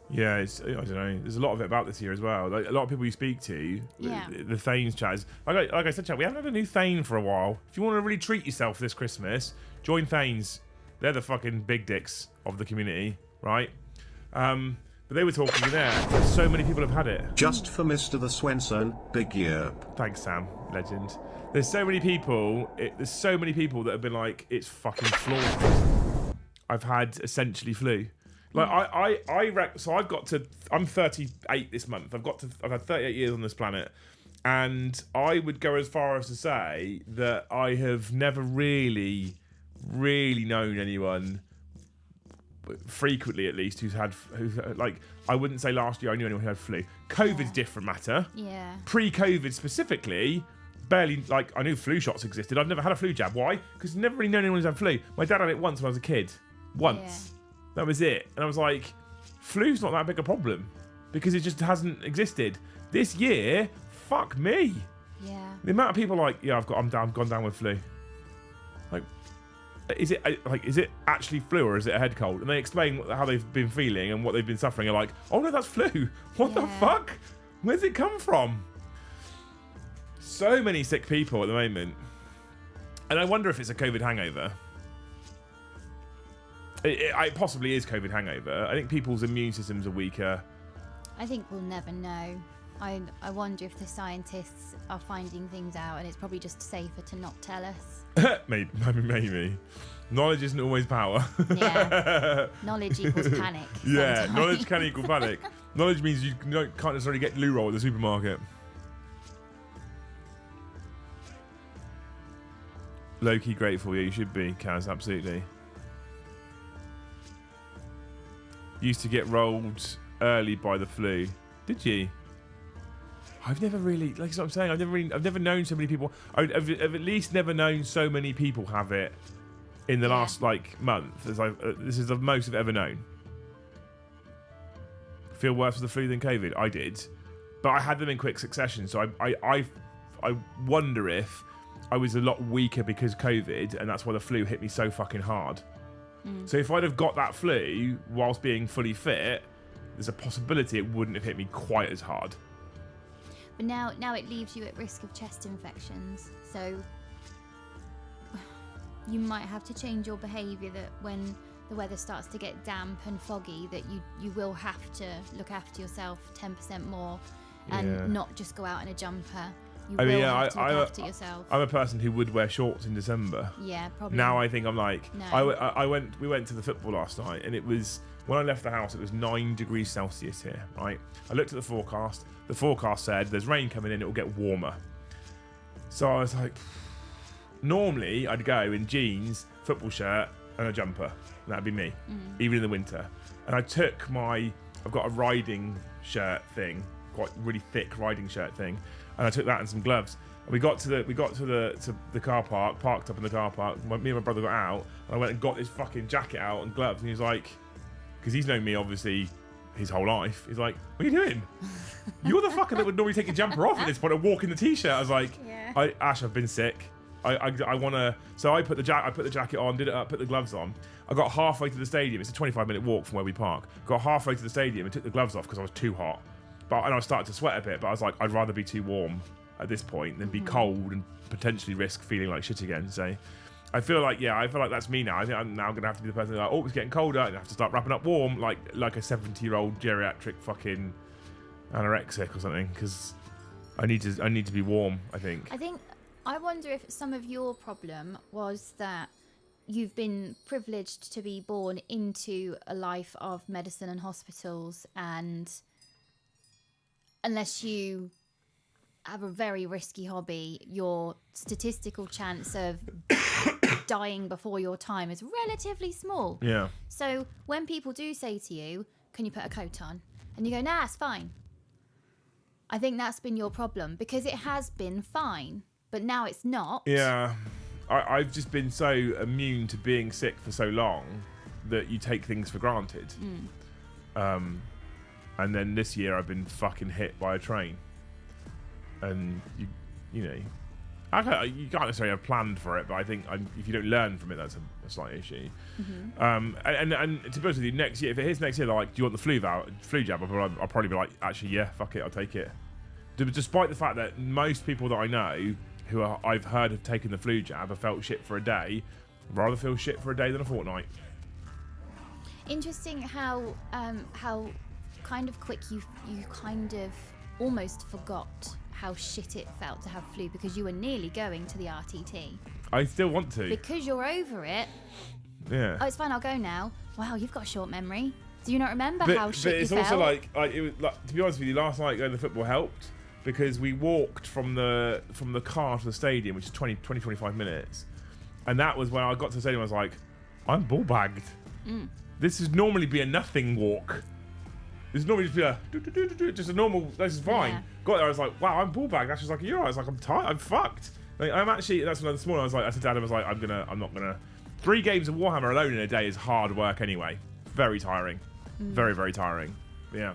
Yeah, I don't know. There's a lot of it about this year as well. Like, a lot of people you speak to, the Thanes chat, like I said, chat, we haven't had a new Thane for a while. If you want to really treat yourself this Christmas, join Thanes. They're the fucking big dicks of the community, right? But they were talking there. So many people have had it. Just for Mr. the Swenson, big year. Thanks, Sam. Legend. There's so many people. There's so many people that have been like, "It's fucking flawed. I've had essentially flu." Like so I'm 38 this month. I've had 38 years on this planet, and I would go as far as to say that I have never really known anyone, frequently at least, who's like, I wouldn't say last year I knew anyone who had flu. COVID's different matter. Yeah. Pre-COVID specifically, barely, like, I knew flu shots existed. I've never had a flu jab. Why? Because I've never really known anyone who's had flu. My dad had it once when I was a kid. Once. Yeah. That was it. And I was like, flu's not that big a problem because it just hasn't existed. This year, fuck me. Yeah. The amount of people like, "Yeah, I've gone down with flu." Like, is it actually flu or is it a head cold? And they explain how they've been feeling and what they've been suffering. Are like, "Oh no, that's flu. What the fuck? Where's it come from?" So many sick people at the moment, and I wonder if it's a COVID hangover. It possibly is COVID hangover. I think people's immune systems are weaker. I think we'll never know. I wonder if the scientists are finding things out, and it's probably just safer to not tell us. Maybe. Knowledge isn't always power. Yeah. Knowledge equals panic. Yeah, knowledge can equal panic. Knowledge means you can't necessarily get loo roll at the supermarket. Low-key grateful, yeah, you should be, Kaz, absolutely. Used to get rolled early by the flu. Did you? I've never really, like what I'm saying, I've never known so many people. I've at least never known so many people have it in the last like month. As this is the most I've ever known. Feel worse with the flu than COVID? I did, but I had them in quick succession. So I wonder if I was a lot weaker because COVID, and that's why the flu hit me so fucking hard. So if I'd have got that flu whilst being fully fit, there's a possibility it wouldn't have hit me quite as hard. But now it leaves you at risk of chest infections. So you might have to change your behaviour, that when the weather starts to get damp and foggy, that you will have to look after yourself 10% more and not just go out in a jumper. You will have to look after yourself. I'm a person who would wear shorts in December. Yeah, probably. Now I think I'm like, no. we went to the football last night, and it was, when I left the house, it was 9 degrees Celsius here, right? I looked at the forecast. The forecast said there's rain coming in, it will get warmer. So I was like, normally I'd go in jeans, football shirt, and a jumper. That'd be me, even in the winter. And I took I've got a riding shirt thing, quite really thick riding shirt thing, and I took that and some gloves. And we got to the car park, parked up in the car park. Me and my brother got out, and I went and got this fucking jacket out and gloves. And he was like, because he's known me obviously his whole life. He's like, "What are you doing? You're the fucker that would normally take your jumper off at this point and walk in the t-shirt." I was like, Ash, I've been sick. I want to. So I put the jacket on, did it up, put the gloves on. I got halfway to the stadium. It's a 25-minute walk from where we park. Got halfway to the stadium and took the gloves off because I was too hot. And I started to sweat a bit. But I was like, I'd rather be too warm at this point than be cold and potentially risk feeling like shit again. So I feel like that's me now. I think I'm now gonna have to be the person like, oh, it's getting colder, and I have to start wrapping up warm, like a 70-year-old geriatric fucking anorexic or something, because I need to be warm. I wonder if some of your problem was that you've been privileged to be born into a life of medicine and hospitals, and unless you have a very risky hobby, your statistical chance of dying before your time is relatively small. Yeah. So when people do say to you, "Can you put a coat on?" and you go, "Nah, it's fine," I think that's been your problem, because it has been fine, but now it's not. Yeah. I've just been so immune to being sick for so long that you take things for granted. And then this year I've been fucking hit by a train. And you know, you can't necessarily have planned for it, but I think if you don't learn from it, that's a slight issue. And to be honest with you, next year, if it hits next year, they're like, "Do you want the flu jab?" I'll probably be like, "Actually, yeah, fuck it, I'll take it." Despite the fact that most people that I know who I've heard have taken the flu jab have felt shit for a day, I'd rather feel shit for a day than a fortnight. Interesting how kind of quick you kind of almost forgot how shit it felt to have flu, because you were nearly going to the RTT. I still want to. Because you're over it. Yeah. Oh, it's fine, I'll go now. Wow, you've got a short memory. Do you not remember how shit but it's you also felt? like it was like, to be honest with you, last night going to football helped, because we walked from the car to the stadium, which is 20-25 minutes, and that was when I got to the stadium. I was like, I'm ball bagged. This would normally be a nothing walk. This would normally just be just a normal. This is fine. Yeah. Got there, I was like, wow, I'm ball bagged. That's just like, you're right. I was like, I'm tired. I'm fucked. Like, I'm actually. That's when this morning I was like, I said to Dad, I was like, I'm not gonna. 3 games of Warhammer alone in a day is hard work anyway. Very tiring. Very, very tiring. Yeah.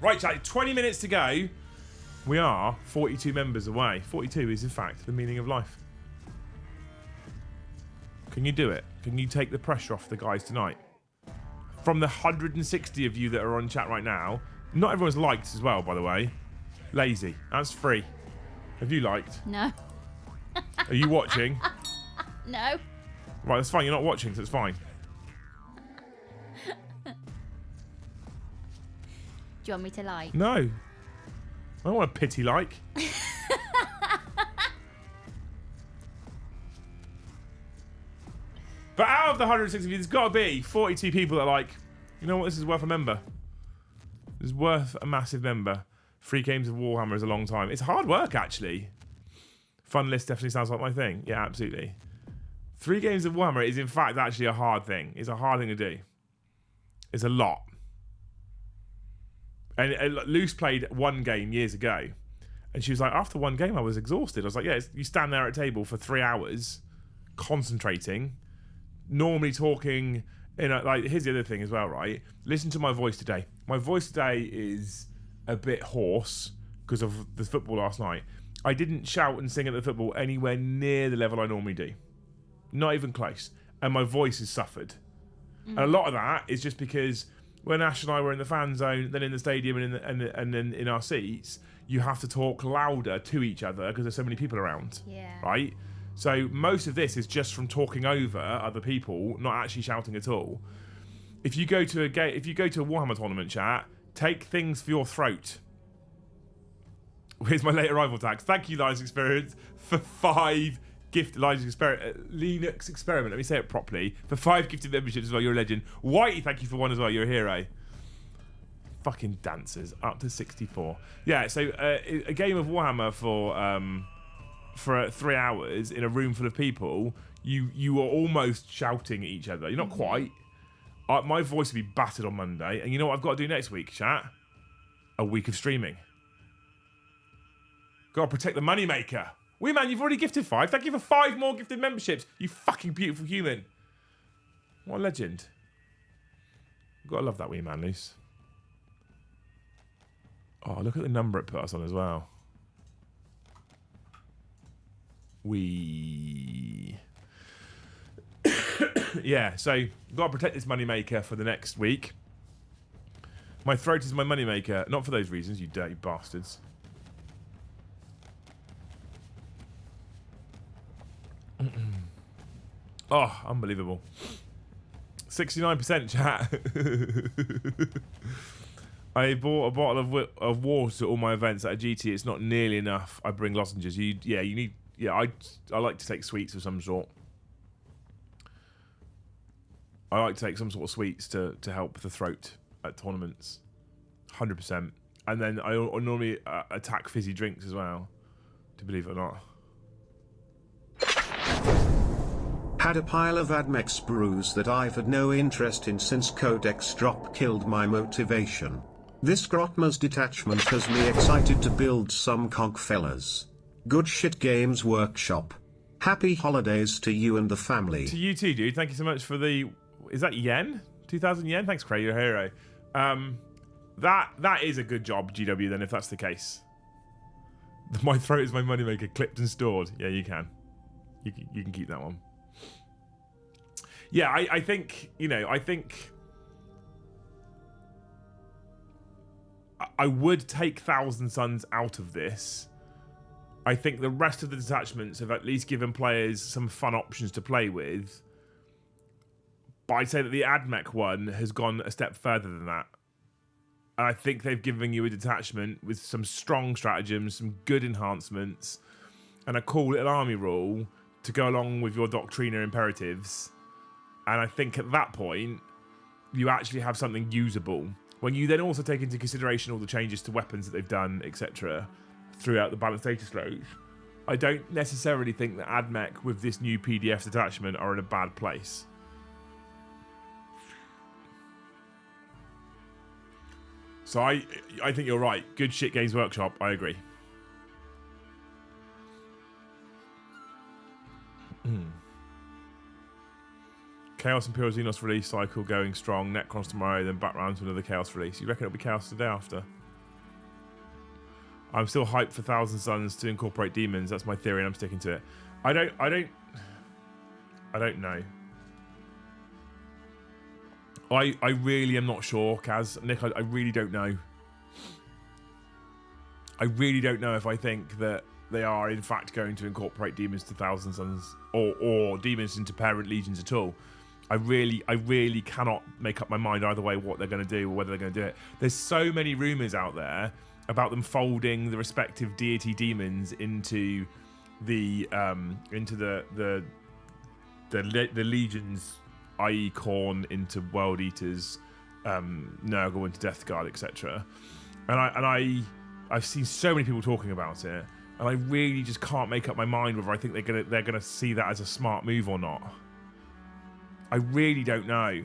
Right, chat. 20 minutes to go. We are 42 members away. 42 is, in fact, the meaning of life. Can you do it? Can you take the pressure off the guys tonight? From the 160 of you that are on chat right now, not everyone's liked as well, by the way. Lazy. That's free. Have you liked? No. Are you watching? No. Right, that's fine. You're not watching, so it's fine. Do you want me to like? No. I don't want a pity like. But out of the 160 of you, there's got to be 42 people that are like, you know what, this is worth a member. This is worth a massive member. 3 games of Warhammer is a long time. It's hard work, actually. Fun list definitely sounds like my thing. Yeah, absolutely. 3 games of Warhammer is, in fact, actually a hard thing. It's a hard thing to do. It's a lot. And Luce played one game years ago, and she was like, after one game, I was exhausted. I was like, yeah, you stand there at a table for 3 hours, concentrating, normally talking. Like, here's the other thing as well, right? Listen to my voice today. My voice today is a bit hoarse because of the football last night. I didn't shout and sing at the football anywhere near the level I normally do. Not even close. And my voice has suffered. And a lot of that is just because when Ash and I were in the fan zone, then in the stadium and then in our seats, you have to talk louder to each other because there's so many people around. Yeah. Right? So most of this is just from talking over other people, not actually shouting at all. If you go to a Warhammer tournament chat, take things for your throat. Here's my late arrival tax. Thank you, Linux Experience, for 5 gifted Linux Experiment. Let me say it properly. For 5 gifted memberships as well. You're a legend. Whitey, thank you for 1 as well. You're a hero. Fucking dancers. Up to 64. Yeah. So a game of Warhammer for 3 hours in a room full of people, you are almost shouting at each other. You're not quite. My voice will be battered on Monday, and you know what I've got to do next week, chat? A week of streaming. Got to protect the moneymaker. Wee man, you've already gifted 5. Thank you for 5 more gifted memberships. You fucking beautiful human. What a legend. Gotta love that wee man, Luce. Oh, look at the number it put us on as well. Yeah, so got to protect this moneymaker for the next week. My throat is my moneymaker. Not for those reasons, you dirty bastards. Oh, unbelievable. 69% chat. I bought a bottle of water to all my events at a GT. It's not nearly enough. I bring lozenges. You need... Yeah, I like to take sweets of some sort. I like to take some sort of sweets to help the throat at tournaments. 100%. And then I normally attack fizzy drinks as well, to believe it or not. Had a pile of AdMech brews that I've had no interest in since Codex drop killed my motivation. This Grotmas detachment has me excited to build some conch fellas. Good shit Games Workshop. Happy holidays to you and the family. To you too, dude. Thank you so much for the... Is that yen? 2,000 yen? Thanks, Craig. You're a hero. That is a good job, GW, then, if that's the case. My throat is my moneymaker, clipped and stored. Yeah, you can. You can keep that one. Yeah, I think, I would take Thousand Suns out of this. I think the rest of the detachments have at least given players some fun options to play with. But I'd say that the AdMech one has gone a step further than that. And I think they've given you a detachment with some strong stratagems, some good enhancements, and a cool little army rule to go along with your Doctrina imperatives. And I think at that point, you actually have something usable. When you then also take into consideration all the changes to weapons that they've done, etc., throughout the balanced data slope, I don't necessarily think that AdMech with this new PDF detachment are in a bad place. So I think you're right. Good shit Games Workshop. I agree. Chaos Imperial Xenos release cycle going strong. Necrons tomorrow, then back round to another Chaos release. You reckon it'll be Chaos the day after? I'm still hyped for Thousand Suns to incorporate demons. That's my theory, and I'm sticking to it. I don't know. I really am not sure, Kaz. Nick, I really don't know. I really don't know if I think that they are in fact going to incorporate demons to Thousand Suns or demons into parent legions at all. I really cannot make up my mind either way what they're going to do or whether they're going to do it. There's so many rumours out there about them folding the respective deity demons into the legions, i.e. Khorne into World Eaters, Nurgle into Death Guard, etc. And I've seen so many people talking about it, and I really just can't make up my mind whether I think they're gonna see that as a smart move or not. I really don't know.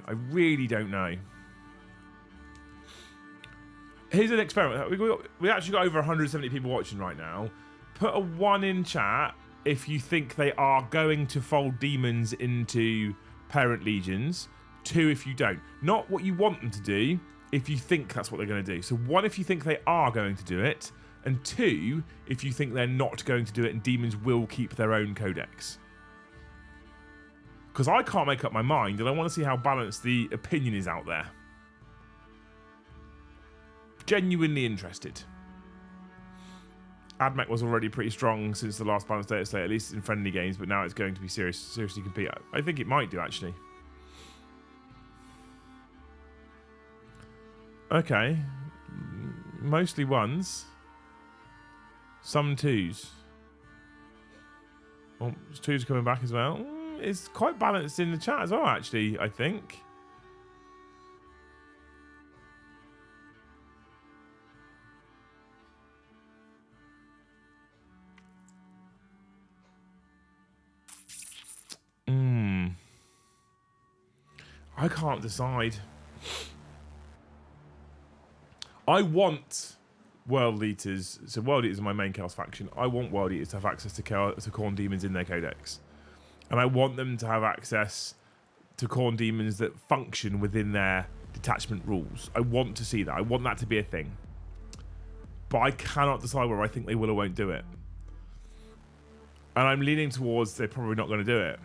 Here's an experiment. We actually got over 170 people watching right now. Put a 1 in chat if you think they are going to fold demons into parent legions. 2 if you don't. Not what you want them to do, if you think that's what they're going to do. So 1 if you think they are going to do it, and 2 if you think they're not going to do it and demons will keep their own codex. Because I can't make up my mind and I want to see how balanced the opinion is out there. Genuinely interested. AdMech was already pretty strong since the last balanced data state, at least in friendly games, but now it's going to be seriously compete. I think it might do, actually. Okay. Mostly 1s. Some 2s. Oh, 2s coming back as well. It's quite balanced in the chat as well, actually, I think. I can't decide. I want World Eaters. So World Eaters are my main Chaos faction. I want World Eaters to have access to Khorne demons in their codex. And I want them to have access to Khorne demons that function within their detachment rules. I want to see that. I want that to be a thing. But I cannot decide whether I think they will or won't do it. And I'm leaning towards they're probably not going to do it.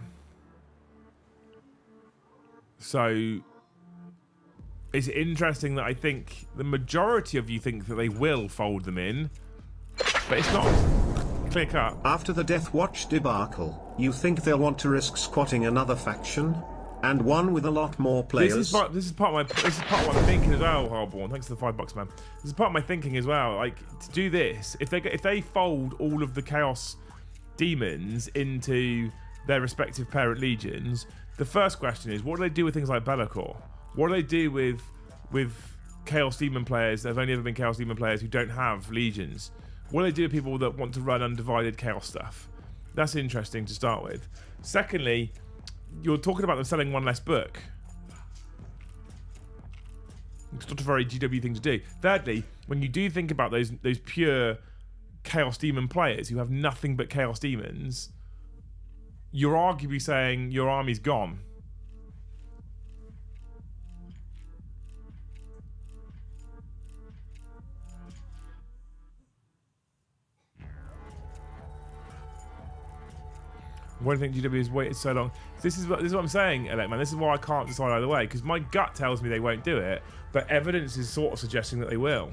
So it's interesting that I think the majority of you think that they will fold them in, but it's not clear cut. After the Death Watch debacle, you think they'll want to risk squatting another faction? And one with a lot more players? This is part of what I'm thinking as well, Hardborn. Thanks to the $5, man. This is part of my thinking as well. Like, to do this, if they fold all of the Chaos demons into their respective parent legions, the first question is, what do they do with things like Be'lakor? What do they do with Chaos Demon players that have only ever been Chaos Demon players who don't have legions? What do they do with people that want to run undivided Chaos stuff? That's interesting to start with. Secondly, you're talking about them selling 1 less book. It's not a very GW thing to do. Thirdly, when you do think about those pure Chaos Demon players who have nothing but Chaos Demons, you're arguably saying your army's gone. Why do you think GW has waited so long? This is what I'm saying, Elect Man. This is why I can't decide either way, because my gut tells me they won't do it, but evidence is sort of suggesting that they will.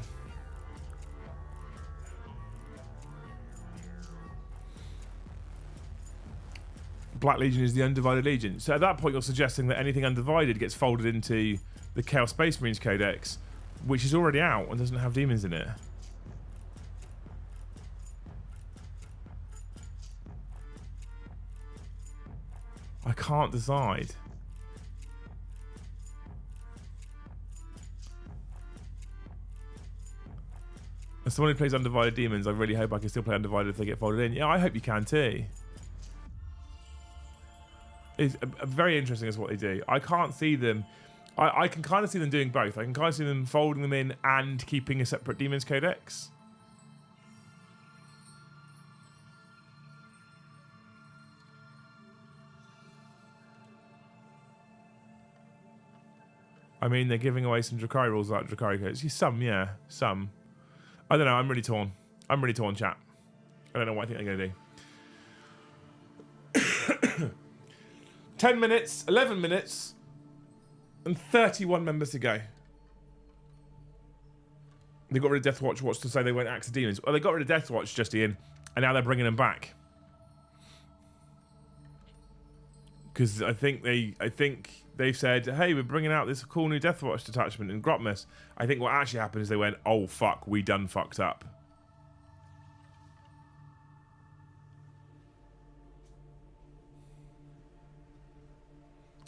Black Legion is the undivided legion. So at that point, you're suggesting that anything undivided gets folded into the Chaos Space Marines Codex, which is already out and doesn't have demons in it. I can't decide. As someone who plays Undivided Demons, I really hope I can still play Undivided if they get folded in. Yeah, I hope you can too. It's very interesting as what they do. I can't see them. I can kind of see them doing both. I can kind of see them folding them in and keeping a separate Demons Codex. I mean, they're giving away some Drakari rules like Drakari codes. Some, yeah. Some. I don't know. I'm really torn. I'm really torn, chat. I don't know what I think they're going to do. 10 minutes, 11 minutes, and 31 members to go. They got rid of Death Watch to say they won't axe the demons. Well, they got rid of Death Watch, just Ian, and now they're bringing them back. Because I think they've said, hey, we're bringing out this cool new Death Watch detachment in Grotmas. I think what actually happened is they went, oh fuck, we done fucked up.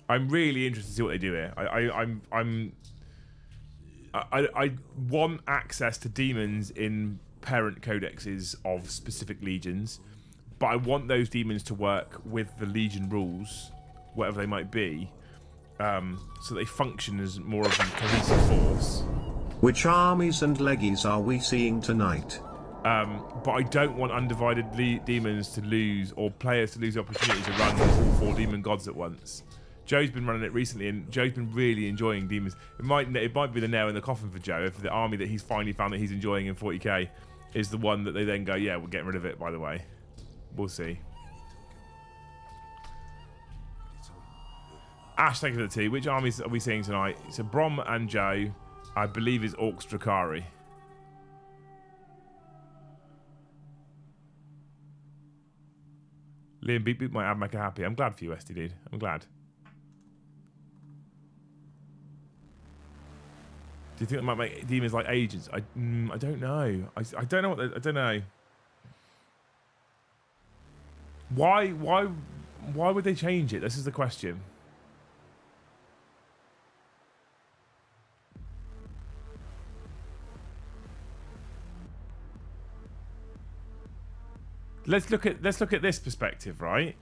I'm really interested to see what they do here. I want access to demons in parent codexes of specific legions, but I want those demons to work with the legion rules, whatever they might be, so they function as more of a cohesive force. Which armies and leggies are we seeing tonight? But I don't want undivided demons to lose, or players to lose the opportunity to run all 4 demon gods at once. Joe's been running it recently, and Joe's been really enjoying demons. It might be the nail in the coffin for Joe if the army that he's finally found that he's enjoying in 40k is the one that they then go, yeah, we're getting rid of it, by the way. We'll see. Ash, thank you for the tea. Which armies are we seeing tonight? So Brom and Joe, I believe, is Orcs Drakari. Liam Beep Beep might AdMech happy. I'm glad for you, SD dude. I'm glad. Do you think that might make demons like agents? I don't know. I don't know what I don't know. Why would they change it? This is the question. Let's look at this perspective, right?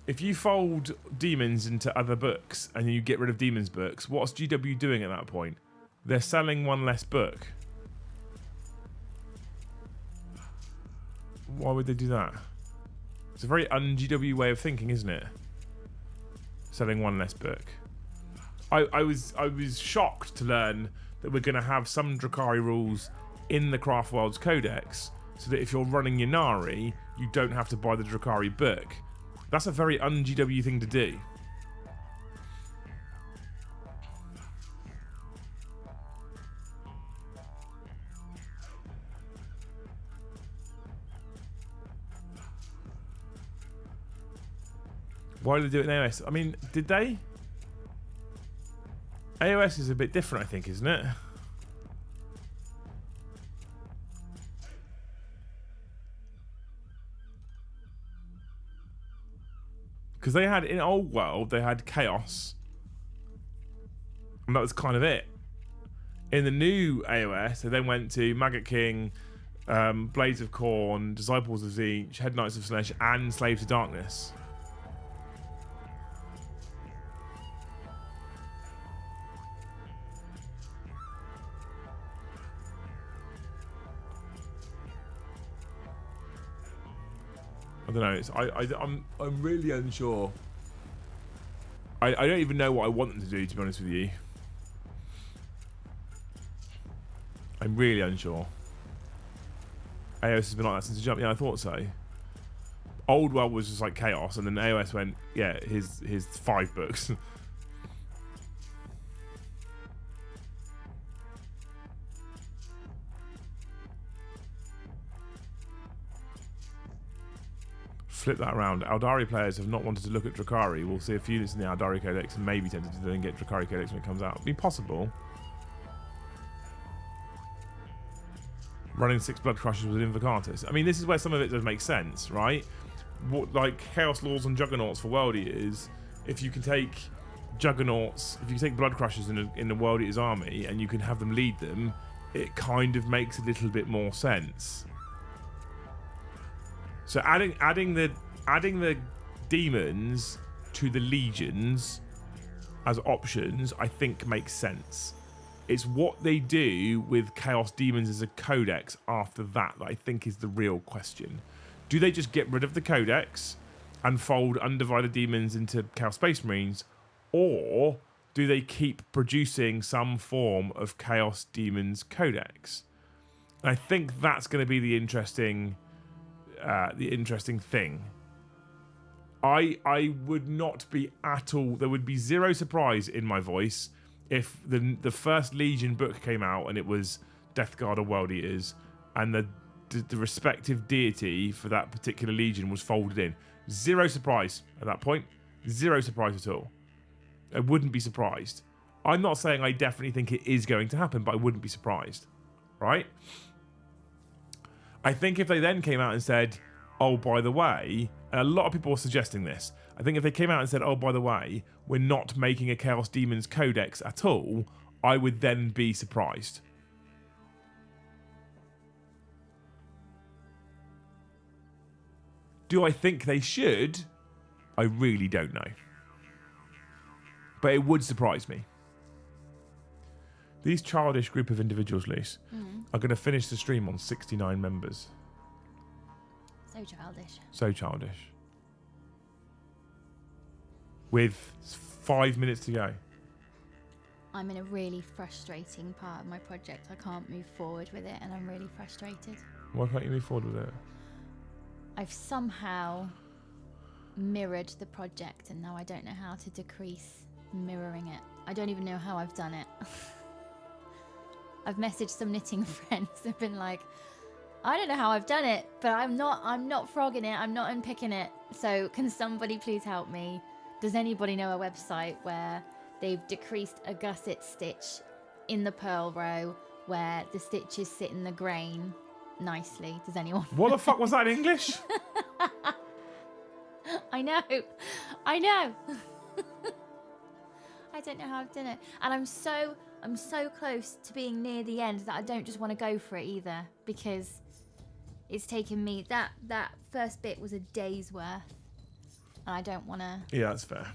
If you fold demons into other books and you get rid of demons books, what's GW doing at that point? They're selling one less book. Why would they do that? It's a very un-GW way of thinking, isn't it? Selling one less book. I was shocked to learn that we're going to have some Drakari rules in the Craft Worlds Codex, so that if you're running Yanari, you don't have to buy the Drakari book. That's a very un-GW thing to do. Why did they do it in AOS? I mean, did they? AOS is a bit different, I think, isn't it? Because they had, in Old World, they had Chaos. And that was kind of it. In the new AOS, they then went to Maggot King, Blades of Corn, Disciples of Zeech, Head Knights of Slanesh, and Slaves of Darkness. I don't know. I'm really unsure. I don't even know what I want them to do, to be honest with you. I'm really unsure. AOS has been like that since the jump. Yeah, I thought so. Old World was just like chaos, and then AOS went, yeah, his 5 books. Flip that around. Aldari players have not wanted to look at Drakari. We'll see a few units in the Aldari Codex and maybe tempted to then get Drakari Codex when it comes out. It'd be possible. Running 6 Blood Crushers with Invocatus. I mean, this is where some of it does make sense, right? What, like Chaos Lords and Juggernauts for World Eaters, if you can take Juggernauts, if you can take Blood Crushers in the World Eaters army and you can have them lead them, it kind of makes a little bit more sense. So adding the demons to the legions as options, I think makes sense. It's what they do with Chaos Demons as a codex after that I think is the real question. Do they just get rid of the codex and fold Undivided Demons into Chaos Space Marines, or do they keep producing some form of Chaos Demons codex? And I think that's going to be the interesting thing. I would not be at all. There would be zero surprise in my voice if the first Legion book came out and it was Death Guard or World Eaters, and the respective deity for that particular Legion was folded in. Zero surprise at that point. Zero surprise at all. I wouldn't be surprised. I'm not saying I definitely think it is going to happen, but I wouldn't be surprised. Right? I think if they then came out and said, oh, by the way, and a lot of people are suggesting this, I think if they came out and said, oh, by the way, we're not making a Chaos Demons Codex at all, I would then be surprised. Do I think they should? I really don't know. But it would surprise me. These childish group of individuals, Lise, are going to finish the stream on 69 members. So childish. So childish. With 5 minutes to go. I'm in a really frustrating part of my project. I can't move forward with it, and I'm really frustrated. Why can't you move forward with it? I've somehow mirrored the project, and now I don't know how to decrease mirroring it. I don't even know how I've done it. I've messaged some knitting friends and been like, I don't know how I've done it, but I'm not frogging it, I'm not unpicking it. So can somebody please help me? Does anybody know a website where they've decreased a gusset stitch in the purl row where the stitches sit in the grain nicely? Does anyone? What the fuck was that in English? I know. I don't know how I've done it. And I'm so close to being near the end that I don't just want to go for it either, because it's taken me, that first bit was a day's worth. And I don't want to... Yeah, that's fair.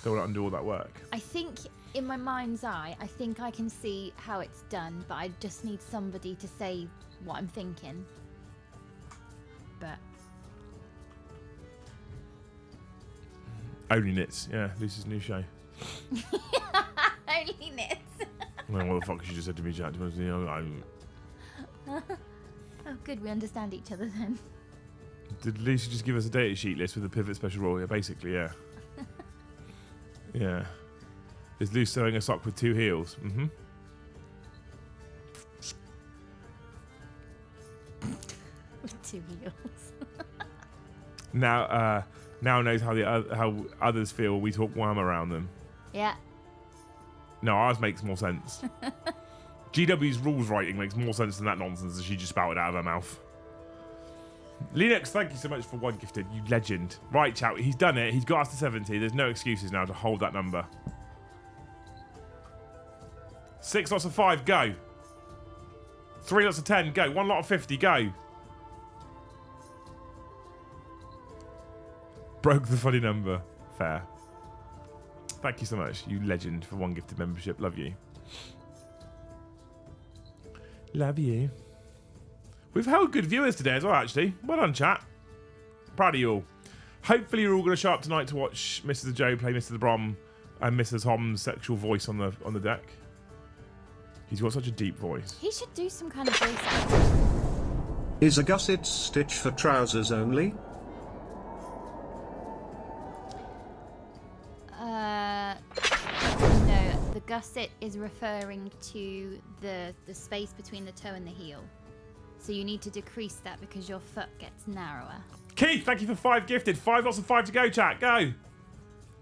Don't want to undo all that work. I think in my mind's eye, I think I can see how it's done, but I just need somebody to say what I'm thinking. But... Only Knits. Yeah, Lucy's new show. Only Knits. Well, what the fuck she just said to me, Jack? Oh, good. We understand each other then. Did Lucy just give us a data sheet list with a pivot special rule? Yeah, basically, yeah. Yeah. Is Lucy sewing a sock with 2 heels? Mm-hmm. With 2 heels. Now knows how others feel. We talk Warhammer around them. Yeah. No, ours makes more sense. GW's rules writing makes more sense than that nonsense that she just spouted out of her mouth. Linux, thank you so much for 1 gifted. You legend. Right, chat. He's done it. He's got us to 70. There's no excuses now to hold that number. 6 lots of 5, go. 3 lots of 10, go. 1 lot of 50, go. Broke the funny number. Fair. Thank you so much, you legend, for 1 gifted membership. Love you. Love you. We've held good viewers today as well, actually. Well done, chat. Proud of you all. Hopefully you're all going to show up tonight to watch Mr. Joe play Mr. the Brom and Mrs. Hom's sexual voice on the deck. He's got such a deep voice. He should do some kind of voice acting. Is a gusset stitch for trousers only? No, the gusset is referring to the space between the toe and the heel. So you need to decrease that because your foot gets narrower. Keith, thank you for 5 gifted. 5 lots of 5 to go, chat. Go.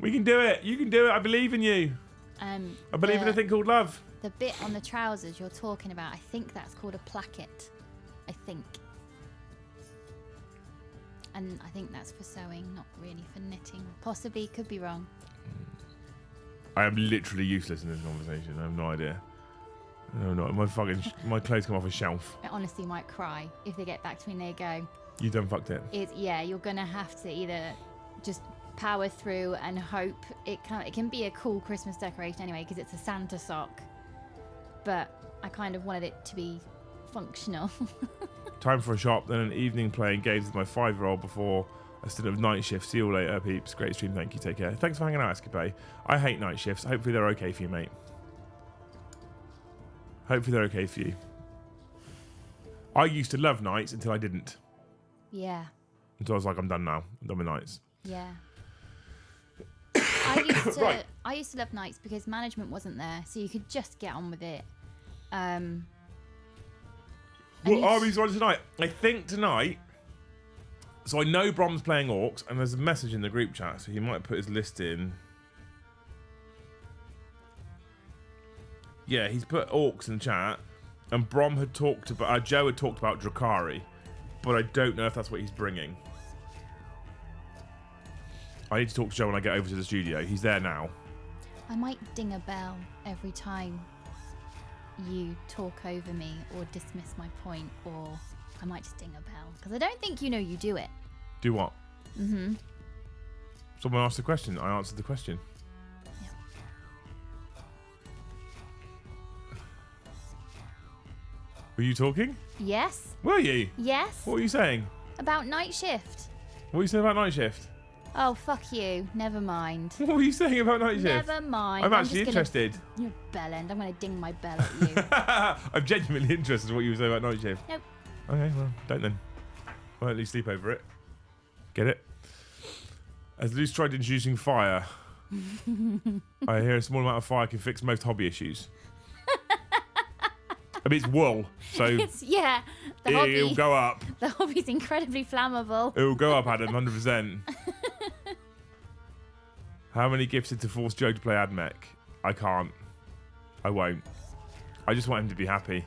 We can do it. You can do it. I believe in you. I believe in a thing called love. The bit on the trousers you're talking about, I think that's called a placket. I think. And I think that's for sewing, not really for knitting. Possibly, could be wrong. I am literally useless in this conversation. I have no idea. No, no, my clothes come off a shelf. I honestly might cry if they get back to me and they go, You done fucked it. Yeah, you're gonna have to either just power through and hope it can be a cool Christmas decoration anyway because it's a Santa sock. But I kind of wanted it to be functional. Time for a shop, then an evening playing games with my 5-year-old before a stint of night shift. See you all later, peeps. Great stream, thank you, take care. Thanks for hanging out, Escapade. I hate night shifts. Hopefully they're okay for you, mate. Hopefully they're okay for you. I used to love nights until I didn't. Yeah. Until I was like, I'm done now. I'm done with nights. Yeah. I used to love nights because management wasn't there, so you could just get on with it. What are we on tonight? I think tonight. So I know Brom's playing Orcs, and there's a message in the group chat, so he might put his list in. Yeah, he's put Orcs in chat, and Brom had talked about, Joe had talked about Drakari, but I don't know if that's what he's bringing. I need to talk to Joe when I get over to the studio. He's there now. I might ding a bell every time you talk over me or dismiss my point, or I might just ding a bell because I don't think you know you do it. Do what? Someone asked a question. I answered the question. Yeah. Were you talking? Yes. Were you? Yes. What were you saying? About night shift. What were you saying about night shift? Oh, fuck you. Never mind. What were you saying about night shift? Never mind. I'm actually just interested. You're bell end. I'm going to ding my bell at you. I'm genuinely interested in what you were saying about night shift. Nope. Okay, well, don't then. Won't at least sleep over it. Get it? As Luce tried introducing fire, I hear a small amount of fire can fix most hobby issues. I mean, it's wool, so Yeah. The it'll hobby. go up. The hobby's incredibly flammable. It'll go up, Adam, 100%. How many gifted to force Joe to play AdMech? I can't. I won't. I just want him to be happy.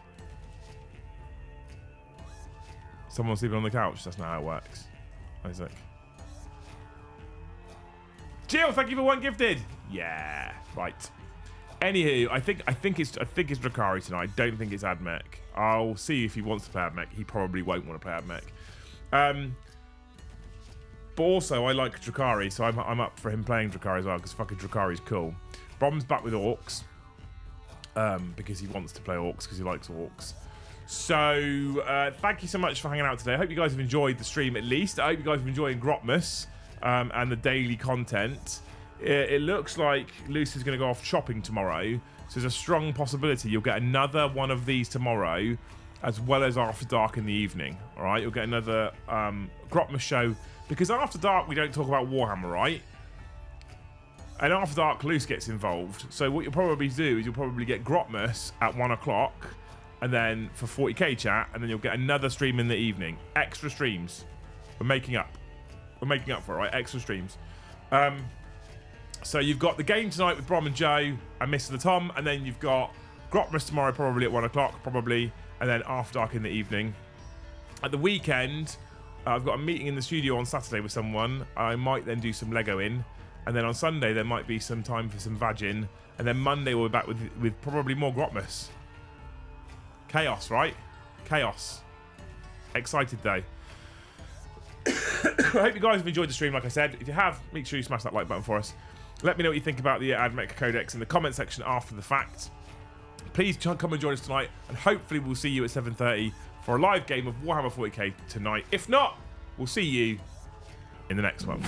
Someone sleeping on the couch? That's not how it works. Isaac. Jill, thank you for 1 gifted. Yeah, right. Anywho, I think it's Drakari tonight. I don't think it's AdMech. I'll see if he wants to play AdMech. He probably won't want to play AdMech. But also, I like Drakari, so I'm up for him playing Drakari as well, because fucking Drakari's cool. Brom's back with Orcs, because he wants to play Orcs, because he likes Orcs. So, thank you so much for hanging out today. I hope you guys have enjoyed the stream at least. I hope you guys have enjoyed Grotmas and the daily content. It looks like Luce is going to go off shopping tomorrow, so there's a strong possibility you'll get another one of these tomorrow, as well as After Dark in the evening. All right, you'll get another Grotmas show, because After Dark we don't talk about Warhammer, right? And After Dark, Luce gets involved. So what you'll probably do is you'll probably get Grotmas at 1 o'clock, and then for 40k chat, and then you'll get another stream in the evening. Extra streams. We're making up. We're making up for it, right? Extra streams. So you've got the game tonight with Brom and Joe and Mr. the Tom, and then you've got Grotmas tomorrow, probably at 1 o'clock, probably, and then After Dark in the evening. At the weekend, I've got a meeting in the studio on Saturday with someone. I might then do some Legoing, and then on Sunday there might be some time for some vagin, and then Monday we'll be back with probably more Grotmas. Chaos, right? Chaos. Excited day. I hope you guys have enjoyed the stream, like I said. If you have, make sure you smash that like button for us. Let me know what you think about the AdMech codex in the comment section after the fact. Please come and join us tonight, and hopefully we'll see you at 7:30 for a live game of Warhammer 40k tonight. If not, we'll see you in the next one.